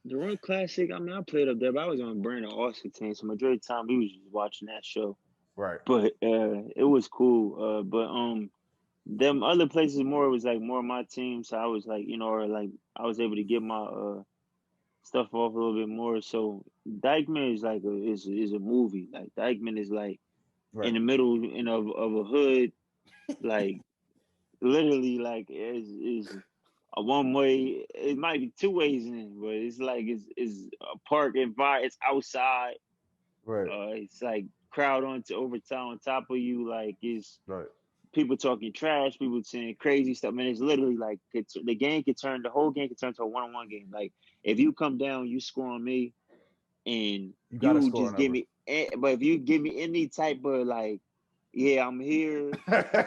the Run Classic. I mean, I played up there, but I was on Brandon Austin team, so majority of the time we was just watching that show. Right. But it was cool. But them other places more was like more my team, so I was like, or like I was able to get my stuff off a little bit more. So Dykeman is like is a movie. Like Dykeman is like Right. in the middle of a hood, like literally like is a one way. It might be two ways in, but it's like it's a park environment. It's outside. Right. It's like crowd over top on top of you. Like it's Right. people talking trash, people saying crazy stuff. Man, it's literally like the whole game could turn to a 1-on-1 game. Like if you come down, you score on me, and You got to you score just give another. me. But if you give me any type of like, yeah, I'm here,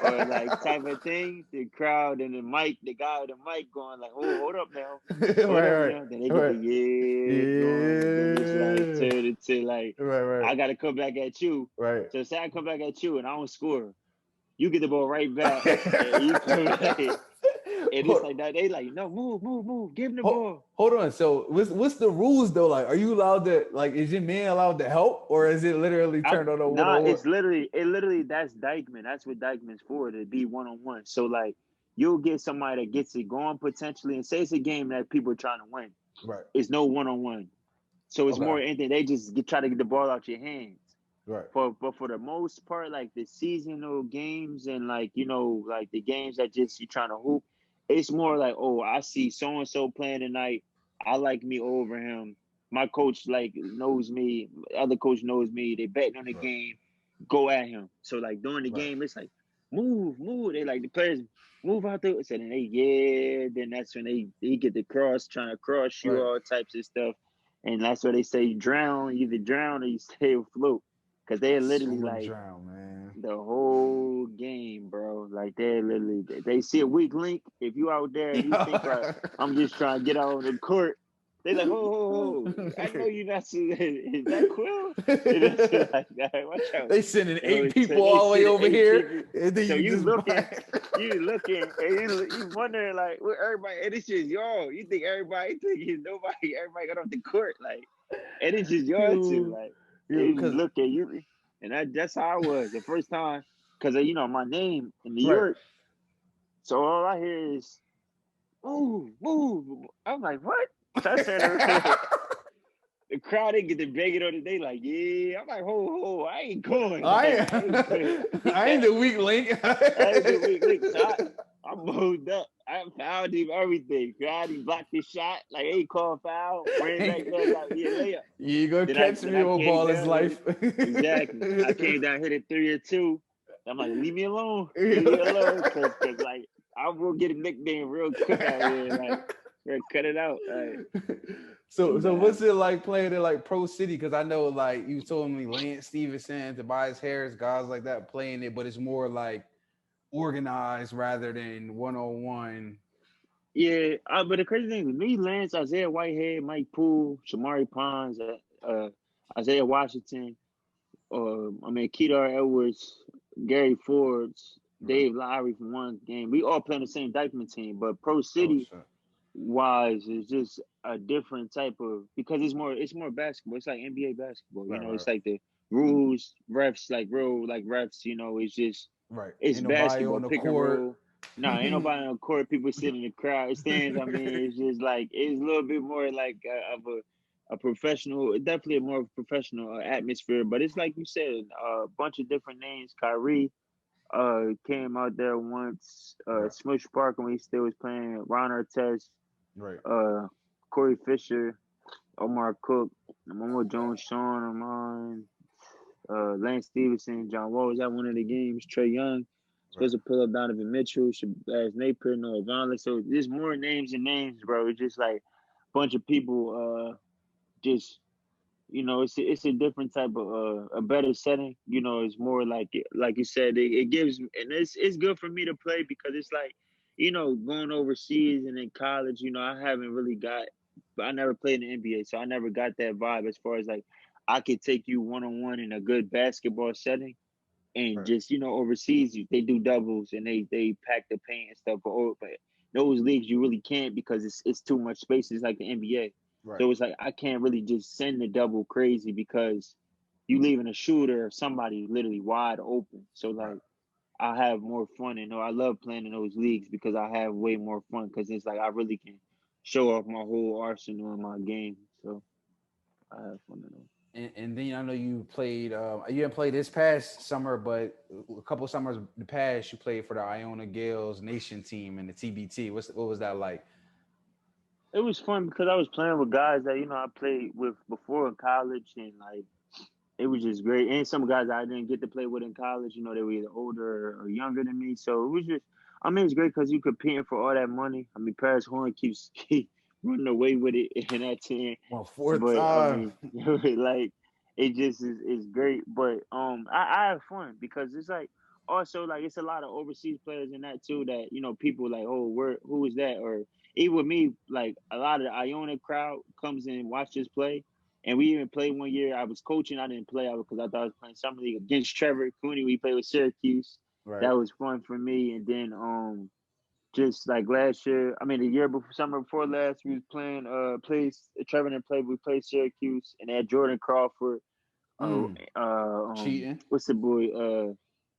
or like type of thing, the crowd and the guy with the mic going like, oh, right. hold up Right. now. Then they get the Right. years going, and then it's like Yeah. turn into like, Right. Right. I got to come back at you. Right. So say I come back at you and I don't score, you get the ball right back, and you come back. And it's like that. They like, no, move, give him the ball. Hold on. So what's the rules though? Like, are you allowed to like? Is your man allowed to help, or is it literally turned on a one Nah, on one? it's literally that's Dykeman. That's what Dykeman's for, to be 1-on-1. So like you'll get somebody that gets it going potentially, and say it's a game that people are trying to win. Right. It's no 1-on-1. So it's more anything. They just try to get the ball out your hands. Right. But for the most part, like the seasonal games and like like the games that just you trying to hoop, it's more like, oh, I see so and so playing tonight. I like me over him. My coach like knows me. Other coach knows me. They betting on the game. Go at him. So like during the game, it's like move. They like the players move out there. So then then that's when they get the trying to cross you, all types of stuff. And that's why they say you either drown or you stay afloat. Cause they're literally like drown, man. the whole game, bro. Like they see a weak link. If you out there and you think like I'm just trying to get out on the court, they like, oh, I know you're not. Is that Quill? It's like that. Watch out. They sending 8 people all the way over here, and then so you just looking, and you wondering like, where everybody? And it's just y'all. You think everybody thinking nobody? Everybody got off the court, like, and it's just y'all too, like. You look at you, and that's how I was the first time, because my name in New York. So all I hear is move. I'm like, what? So I said, the crowd didn't get to begging on it. They like, yeah. I'm like, ho, I ain't going. I ain't the weak link. I ain't the weak link. So I moved up. I fouled him everything. He blocked his shot. Like, hey, call foul. Ran back there, like, yeah, layup. You gonna catch me on ball is life. Exactly. I came down, hit a 3 or 2. I'm like, leave me alone. Cause like I will get a nickname real quick out here. Like, cut it out. So what's it like playing in like Pro City? Because I know like you told me Lance Stevenson, Tobias Harris, guys like that playing it, but it's more like organized rather than 1-on-1. Yeah, but the crazy thing with me, Lance, Isaiah Whitehead, Mike Poole, Shamari Pons, Isaiah Washington, Kedar Edwards, Gary Forbes, Dave Lowry from one game. We all play on the same Dykeman team, but Pro City wise is just a different type of, because it's more basketball. It's like NBA basketball. It's like the rules, refs, like real like refs. It's just it's ain't basketball. On the pick court. and roll. No, ain't nobody on the court. People sitting in the crowd, stands. I mean, it's just like it's a little bit more like of a professional, definitely a more professional atmosphere. But it's like you said, a bunch of different names. Kyrie came out there once. Smush Park when he still was playing. Ron Artest. Corey Fisher, Omar Cook, Momo Jones, Sean Armand, Lance Stevenson, John Wall was at one of the games. Trae Young supposed to pull up Donovan Mitchell, Shabazz Napier, Noah Vonleh. So there's more names and names, bro. It's just like a bunch of people. Just it's a different type of a better setting. It's more like you said, it gives, and it's good for me to play because it's like. Going overseas and in college, I haven't really I never played in the NBA, so I never got that vibe as far as like I could take you 1-on-1 in a good basketball setting, and just overseas they do doubles and they pack the paint and stuff. But those leagues you really can't because it's too much space. It's like the NBA, so it's like I can't really just send the double crazy because you leaving a shooter or somebody literally wide open. So like. I have more fun, and I love playing in those leagues because I have way more fun because it's like I really can show off my whole arsenal in my game. So I have fun in those. And then I know you played. You didn't play this past summer, but a couple summers the past you played for the Iona Gales Nation team and the TBT. What was that like? It was fun because I was playing with guys that I played with before in college, and like. It was just great. And some guys I didn't get to play with in college, they were either older or younger than me. So it was just, it's great because you competing for all that money. Paris Horn keeps running away with it in that team. Well, fourth time. Like, it just is great. But I have fun because it's like, also, like, it's a lot of overseas players in that too that, people like, oh, who is that? Or even with me, like, a lot of the Iona crowd comes in and watches play. And we even played one year. I was coaching. I didn't play because I thought I was playing summer league against Trevor Cooney. We played with Syracuse. That was fun for me. And then just like last year. I mean, the year before, summer before last, we was playing. Plays Trevor and played. We played Syracuse, and they had Jordan Crawford. Mm, cheating. What's the boy?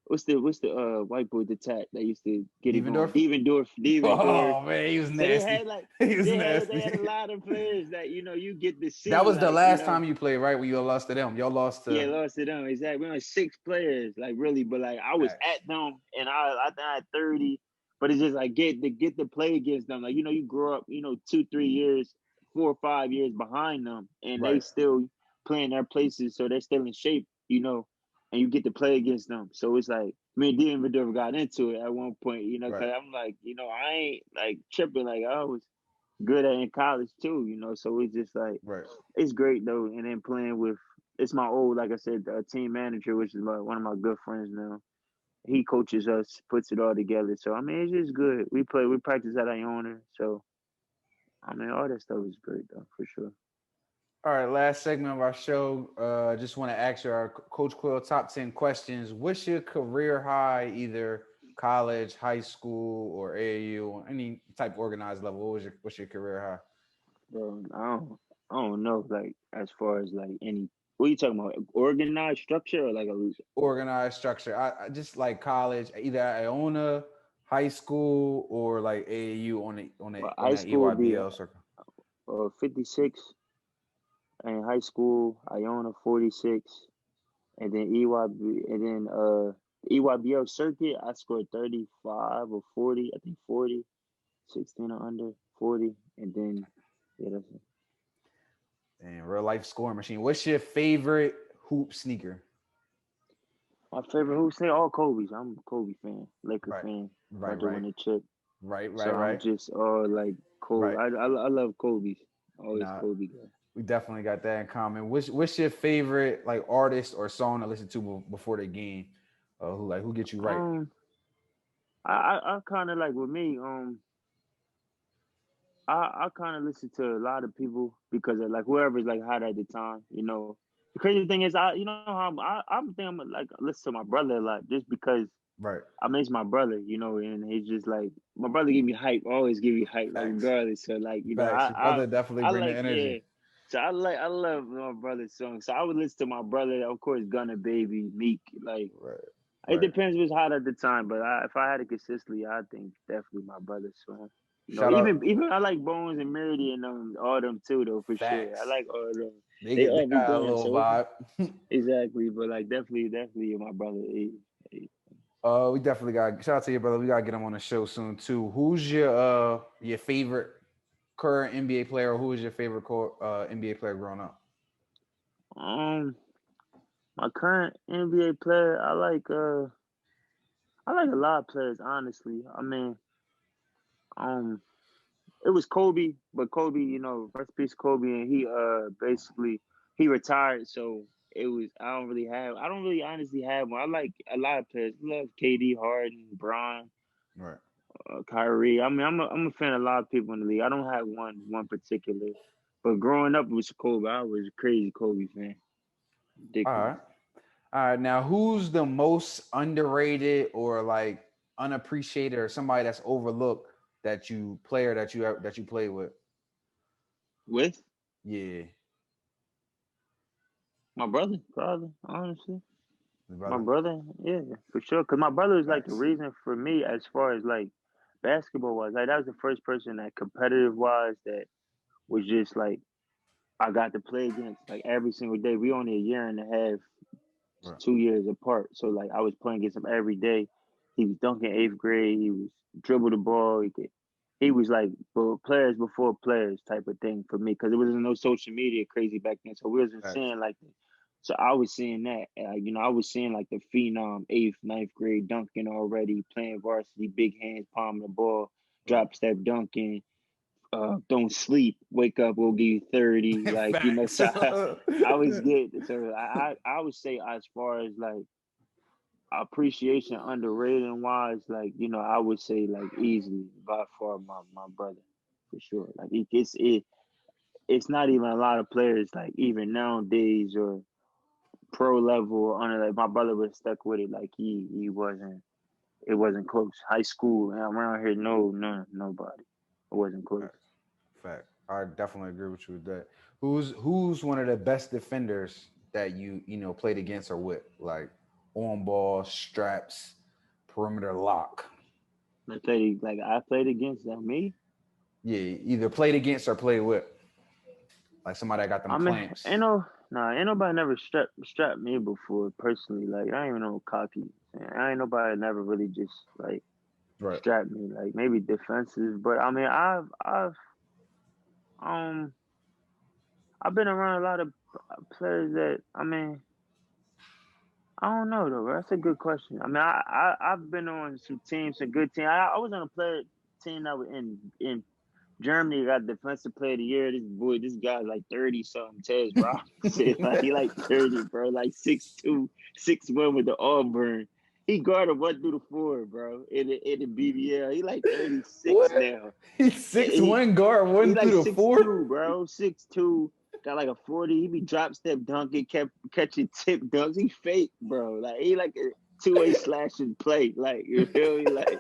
What's the white boy the tat that used to get it going? Devendorf. Devendorf. Oh man, he was So they nasty. had like He was they had a nasty. lot of players that you get to That see was the like last time you played, right? When you lost to them. Y'all lost yeah, to. lost to them. Exactly. We only 6 players, like really, but like I was Facts. at them and I think I had 30. But it's just like get to play against them. Like, you grow up, 2, 3 years, 4 or 5 years behind them, and they Right. still playing their places, so they're still in shape, and you get to play against them. So it's like me and Dean Vidor got into it at one point, Right. because I'm like, I ain't like tripping like I was good at in college too. So it's just like Right. it's great though, and then playing with it's my old, like I said, team manager, which is one of my good friends now. He coaches us, puts it all together. So I mean, it's just good. We practice at Iona. So I mean, all that stuff is great though, for sure. All right, last segment of our show. Just want to ask you our Coach Quill top 10 questions. What's your career high, either college, high school, or AAU, or any type of organized level? What's your career high? Bro, I don't know, like as far as like any. What are you talking about? Organized structure or like a Organized structure. I just like college, either at Iona, high school, or like AAU on high that school would be EYBL circle. 56, and high school Iona 46, and then EYB, and then EYBL circuit I scored 35 or 40, I think 40, 16 or under 40, and then yeah, that's it. And real life scoring machine. What's your favorite hoop sneaker? My favorite who say all Kobe's. I'm a Kobe fan, Laker Right, fan, right, about to right, win the chip. right, So right, I'm right, just all like Kobe. right. I love Kobe's. Always Nah, Kobe guy. we definitely got that in common. What's your favorite like artist or song to listen to before the game? Who gets you right? Um, I kind of like with me. I kind of listen to a lot of people because of like whoever's like hot at the time. The crazy thing is, how I'm think I'm like listen to my brother a lot just because Right. I miss my brother, and he's just like my brother give me hype, always give me hype, like Facts. regardless. So like, Facts. I Your I brother definitely I bring the like energy. yeah. So I love my brother's songs. So I would listen to my brother, of course, Gunna Baby, Meek. Like Right. it Right. depends what's hot at the time, but if I had it consistently, I think definitely my brother's song. Shout out. Even I like Bones and Murdy and all them too, though, for sure. I Facts. like all of them. They They get they all be got a going. little So vibe. exactly, but like definitely my brother. We definitely got shout out to your brother. We gotta get him on the show soon too. Who's your favorite current NBA player, or who is your favorite NBA player growing up? Um, my current NBA player, I like a lot of players, honestly. I mean, um, it was Kobe, but Kobe, first piece Kobe, and he basically he retired, so it was I don't really honestly have one. I like a lot of players. I love KD, Harden, Bron, Right. Kyrie. I mean, I'm a fan of a lot of people in the league. I don't have one particular, but growing up it was Kobe. I was a crazy Kobe fan, All ridiculous. right. All right. Now, who's the most underrated or like unappreciated or somebody that's overlooked that you play with? With Yeah, my brother, probably, honestly. the My brother. brother, yeah, for sure. Cause my brother is like the Facts. reason for me as far as like basketball was. Like that was the first person that competitive wise that was just like I got to play against like every single day. We only a year and a half, Right. 2 years apart. So like I was playing against him every day. He was dunking eighth grade. He was dribble the ball. He was like players before players type of thing for me because there wasn't no social media crazy back then. So we wasn't Facts. seeing like so I was seeing that. I was seeing like the phenom eighth, ninth grade dunking already, playing varsity, big hands, palming the ball, Right. drop step dunking, don't sleep, wake up, we'll give you 30. Facts. So I was good. So I would say as far as like appreciation underrated wise, like, I would say like easily by far my brother for sure. Like it's not even a lot of players like even nowadays or pro level or under like my brother was stuck with it like he wasn't it wasn't close. High school and around here, nobody. It wasn't close. Fact. I definitely agree with you with that. Who's one of the best defenders that you played against or with? Like on ball, straps, perimeter lock. I played against them. Me, Yeah, either played against or played with. Like somebody that got them I mean, clamps. ain't nobody never strapped me before personally. Like I ain't even know cocky. I ain't nobody never really just like Right. strapped me. Like maybe defensive, but I mean, um I've been around a lot of players that I mean. I don't know though. That's a good question. I mean, I've been on some teams, some good teams. I was on a player team that was in Germany. Got defensive player of the year. This guy's like 30 something. Tez Robinson, like he like 30, bro. Like 6'2", 6'1" with the Auburn. He guarded 1 through the 4, bro. In the BBL, he like 36 What? now. He's six He one guard, he one like through the six four. two, bro. 6'2", got like a 40. He be drop step dunking, kept catching tip dunks. He fake, bro. Like he like a 2-way slashing play. Like you feel me?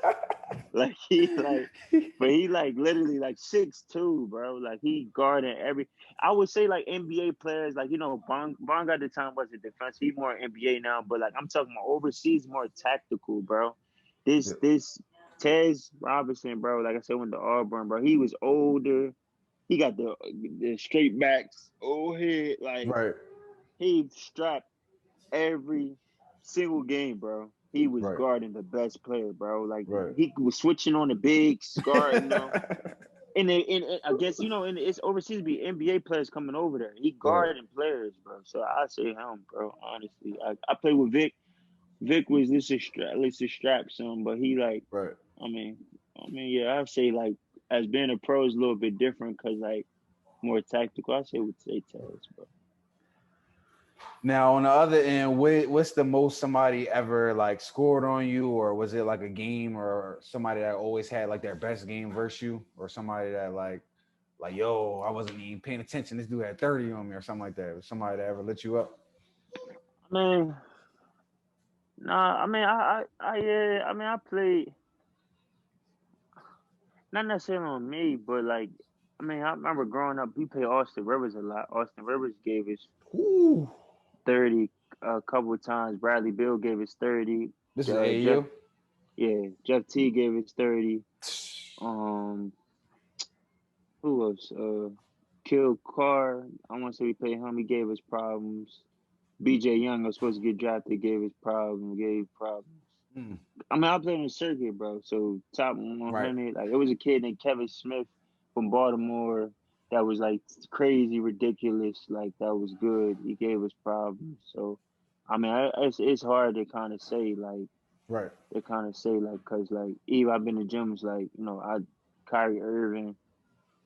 Like he like, but he like literally like 6'2", bro. Like he guarding every. I would say like NBA players, like Bong at the time was a defense. He's more NBA now, but like I'm talking about overseas, more tactical, bro. Yeah. This Tez Robinson, bro. Like I said, went to Auburn, bro. He was older. He got the straight backs, old head. Like Right. he strapped every single game, bro. He was Right. guarding the best player, bro. Like Right. he was switching on the bigs, guarding them. And I guess it's overseas be NBA players coming over there. He Right. guarding players, bro. So I say him, bro. Honestly, I played with Vic. Vic was at least a strap son, but he like Right. I mean, yeah, I'd say like as being a pro is a little bit different because like more tactical. I would say Taz, bro. Now on the other end, what's the most somebody ever like scored on you, or was it like a game, or somebody that always had like their best game versus you, or somebody that like yo, I wasn't even paying attention. This dude had 30 on me, or something like that. Was somebody that ever lit you up? I mean, nah. I mean, yeah. I mean, I played not necessarily on me, but like, I mean, I remember growing up, we played Austin Rivers a lot. Austin Rivers gave us Ooh, 30 a couple of times. Bradley Bill gave us 30. this is Jeff, AAU. yeah, Jeff T gave us 30. Um, who else? Kill Carr. I want to say we played him. He gave us problems. BJ Young was supposed to get drafted, gave problems. Mm, I mean, I played on the circuit, bro. So top right, 100, like it was a kid named Kevin Smith from Baltimore that was like crazy, ridiculous. Like that was good. He gave us problems. So, I mean, it's hard to kind of say right, cause like even I've been to gyms like Kyrie Irving.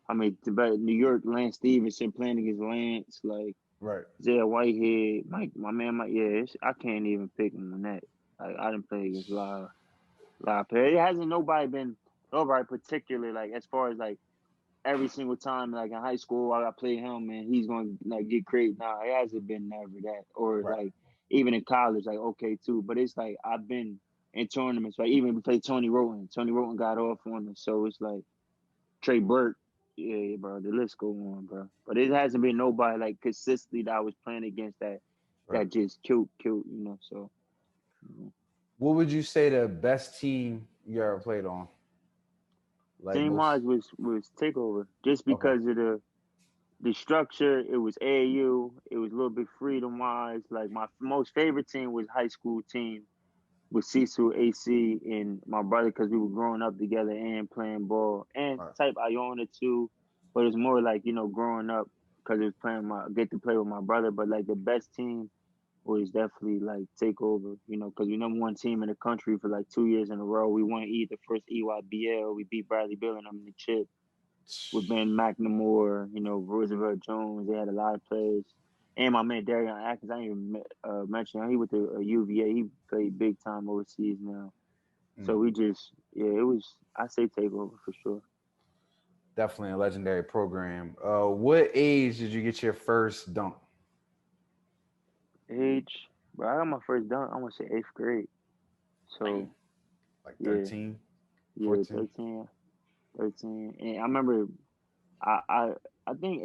I mean, but New York, Lance Stevenson playing against Lance, like right. Zaya Whitehead, my man, I can't even pick him on that. Like I didn't play against a lot of players. It hasn't nobody particular like as far as like every single time like in high school I play him and he's going to like get crazy. Nah, it hasn't been never that. Or Right. like even in college, like okay too. But it's like I've been in tournaments. Like even we played Tony Roten. Tony Roten got off on us, so it's like Trey Burke. Yeah, bro. The list go on, bro. But it hasn't been nobody like consistently that I was playing against Right. that just killed. So What would you say the best team you ever played on? Like team most. wise was takeover just Okay. because of the structure. It was AAU. It was a little bit freedom wise. Like my most favorite team was high school team with Cecil AC and my brother because we were growing up together and playing ball and All right. type Iona too. But it's more like growing up because it was playing get to play with my brother. But like the best team was definitely like takeover. Because we number one team in the country for like 2 years in a row. We won the first EYBL. We beat Bradley Bill and them in the chip with Ben McNamara, Roosevelt Jones. They had a lot of players. And my man Darian Atkins, I didn't even mention him. He went to UVA. He played big time overseas now. Mm, So we just, yeah, it was, I say takeover for sure. definitely a legendary program. What age did you get your first dunk? Age, bro, I got my first dunk, I want to say 8th grade. Dang. So Like Yeah, 13, yeah, 14. 13, 13. And I remember I I I think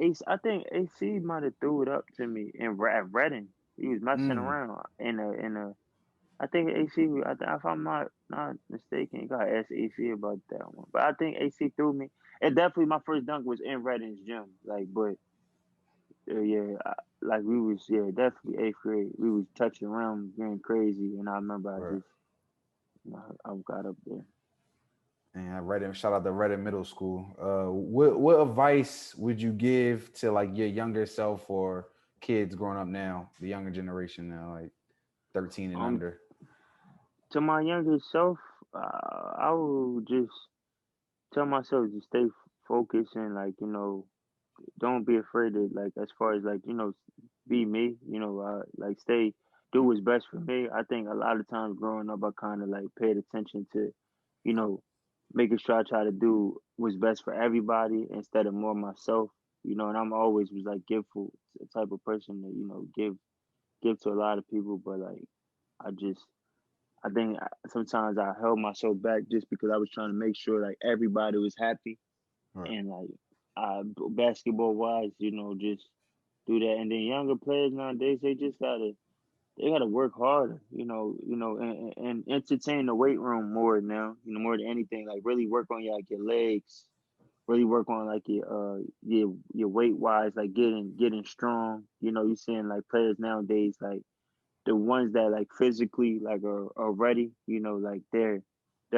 AC might have threw it up to me at Reading. He was messing Mm, around in a. I think AC. If I'm not mistaken, you got to ask AC about that one. But I think AC threw me. And definitely my first dunk was in Reading's gym. Like, but yeah, like we was definitely eighth grade. We was touching around, getting crazy, and I remember I right. just I got up there. And I read him. Shout out to Reddit Middle School. What advice would you give to like your younger self or kids growing up now, the younger generation now, like 13 and Um, under? to my younger self, I will just tell myself to stay focused and like don't be afraid to like as far as like be me. Like stay do what's best for me. I think a lot of times growing up, I kind of like paid attention to you know making sure I try to do what's best for everybody instead of more myself. And I'm always was like giveful type of person to give to a lot of people, but like I just I think sometimes I held myself back just because I was trying to make sure like everybody was happy Right. and like basketball wise, just do that. And then younger players nowadays, they gotta work harder, and entertain the weight room more now, more than anything. Like really work on your legs, really work on like your weight wise, like getting strong. You seeing like players nowadays, like the ones that like physically like are ready, like they're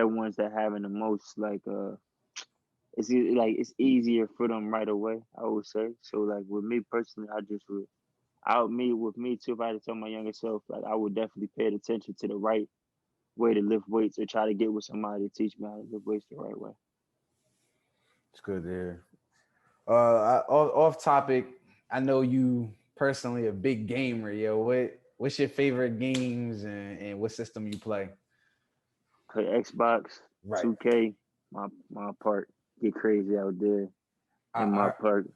ones that having the most like like it's easier for them right away, I would say. So like with me personally, I just would out me with me too. If I had to tell my younger self, like I would definitely pay attention to the right way to lift weights or try to get with somebody to teach me how to lift weights the right way. It's good there. Off topic. I know you personally a big gamer, yo. What's your favorite games and what system you play? Play Xbox, Right. 2K, my part. Get crazy out there I in my I, part.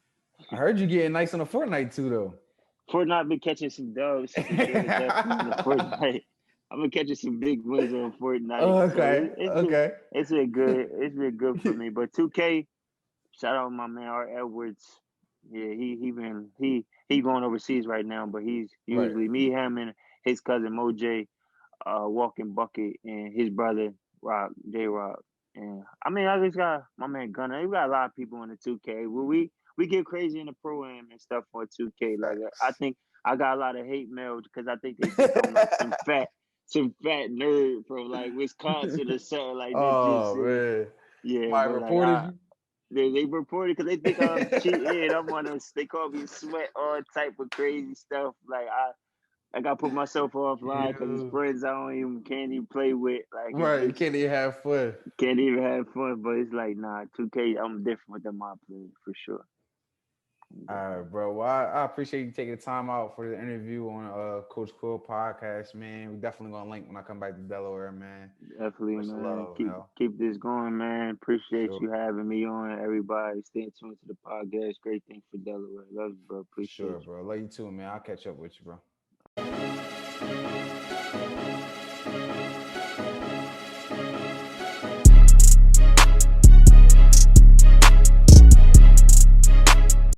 I heard you getting nice on the Fortnite too, though. Fortnite been catching some dubs for sure, definitely on the Fortnite. I've been catching some big wins on Fortnite, Oh, so okay, it's been okay. it's been good. It's been good for me. But 2K, shout out my man Art Edwards. Yeah, he going overseas right now, but he's Right. usually me, him, and his cousin Moj, Walking Bucket, and his brother Rock J Rock. And I mean, I just got my man Gunner. We got a lot of people in the 2K. Well, we get crazy in the pro am and stuff on 2K. Like I Facts. think I got a lot of hate mail because I think they think I'm like some fat nerd from like Wisconsin or something like that. Just Oh man, yeah, somebody but like reported you. they reported because they think I'm cheating. I'm on a. They call me sweat, all type of crazy stuff. Like I got to put myself offline because it's You friends I don't even can't even play with. Like it's right? You just can't even have fun. can't even have fun. But it's like nah, 2K. I'm different with them my play for sure. All right, Definitely, bro. Well, I appreciate you taking the time out for the interview on Coach Quill podcast, man. We definitely gonna link when I come back to Delaware, man. definitely, Much man. love, Keep yo. keep this going, man. For Appreciate sure, you having me on. Everybody, stay tuned to the podcast. Great thing for Delaware. Love you, bro. for Appreciate sure, you. bro. Love you too, man. I'll catch up with you, bro.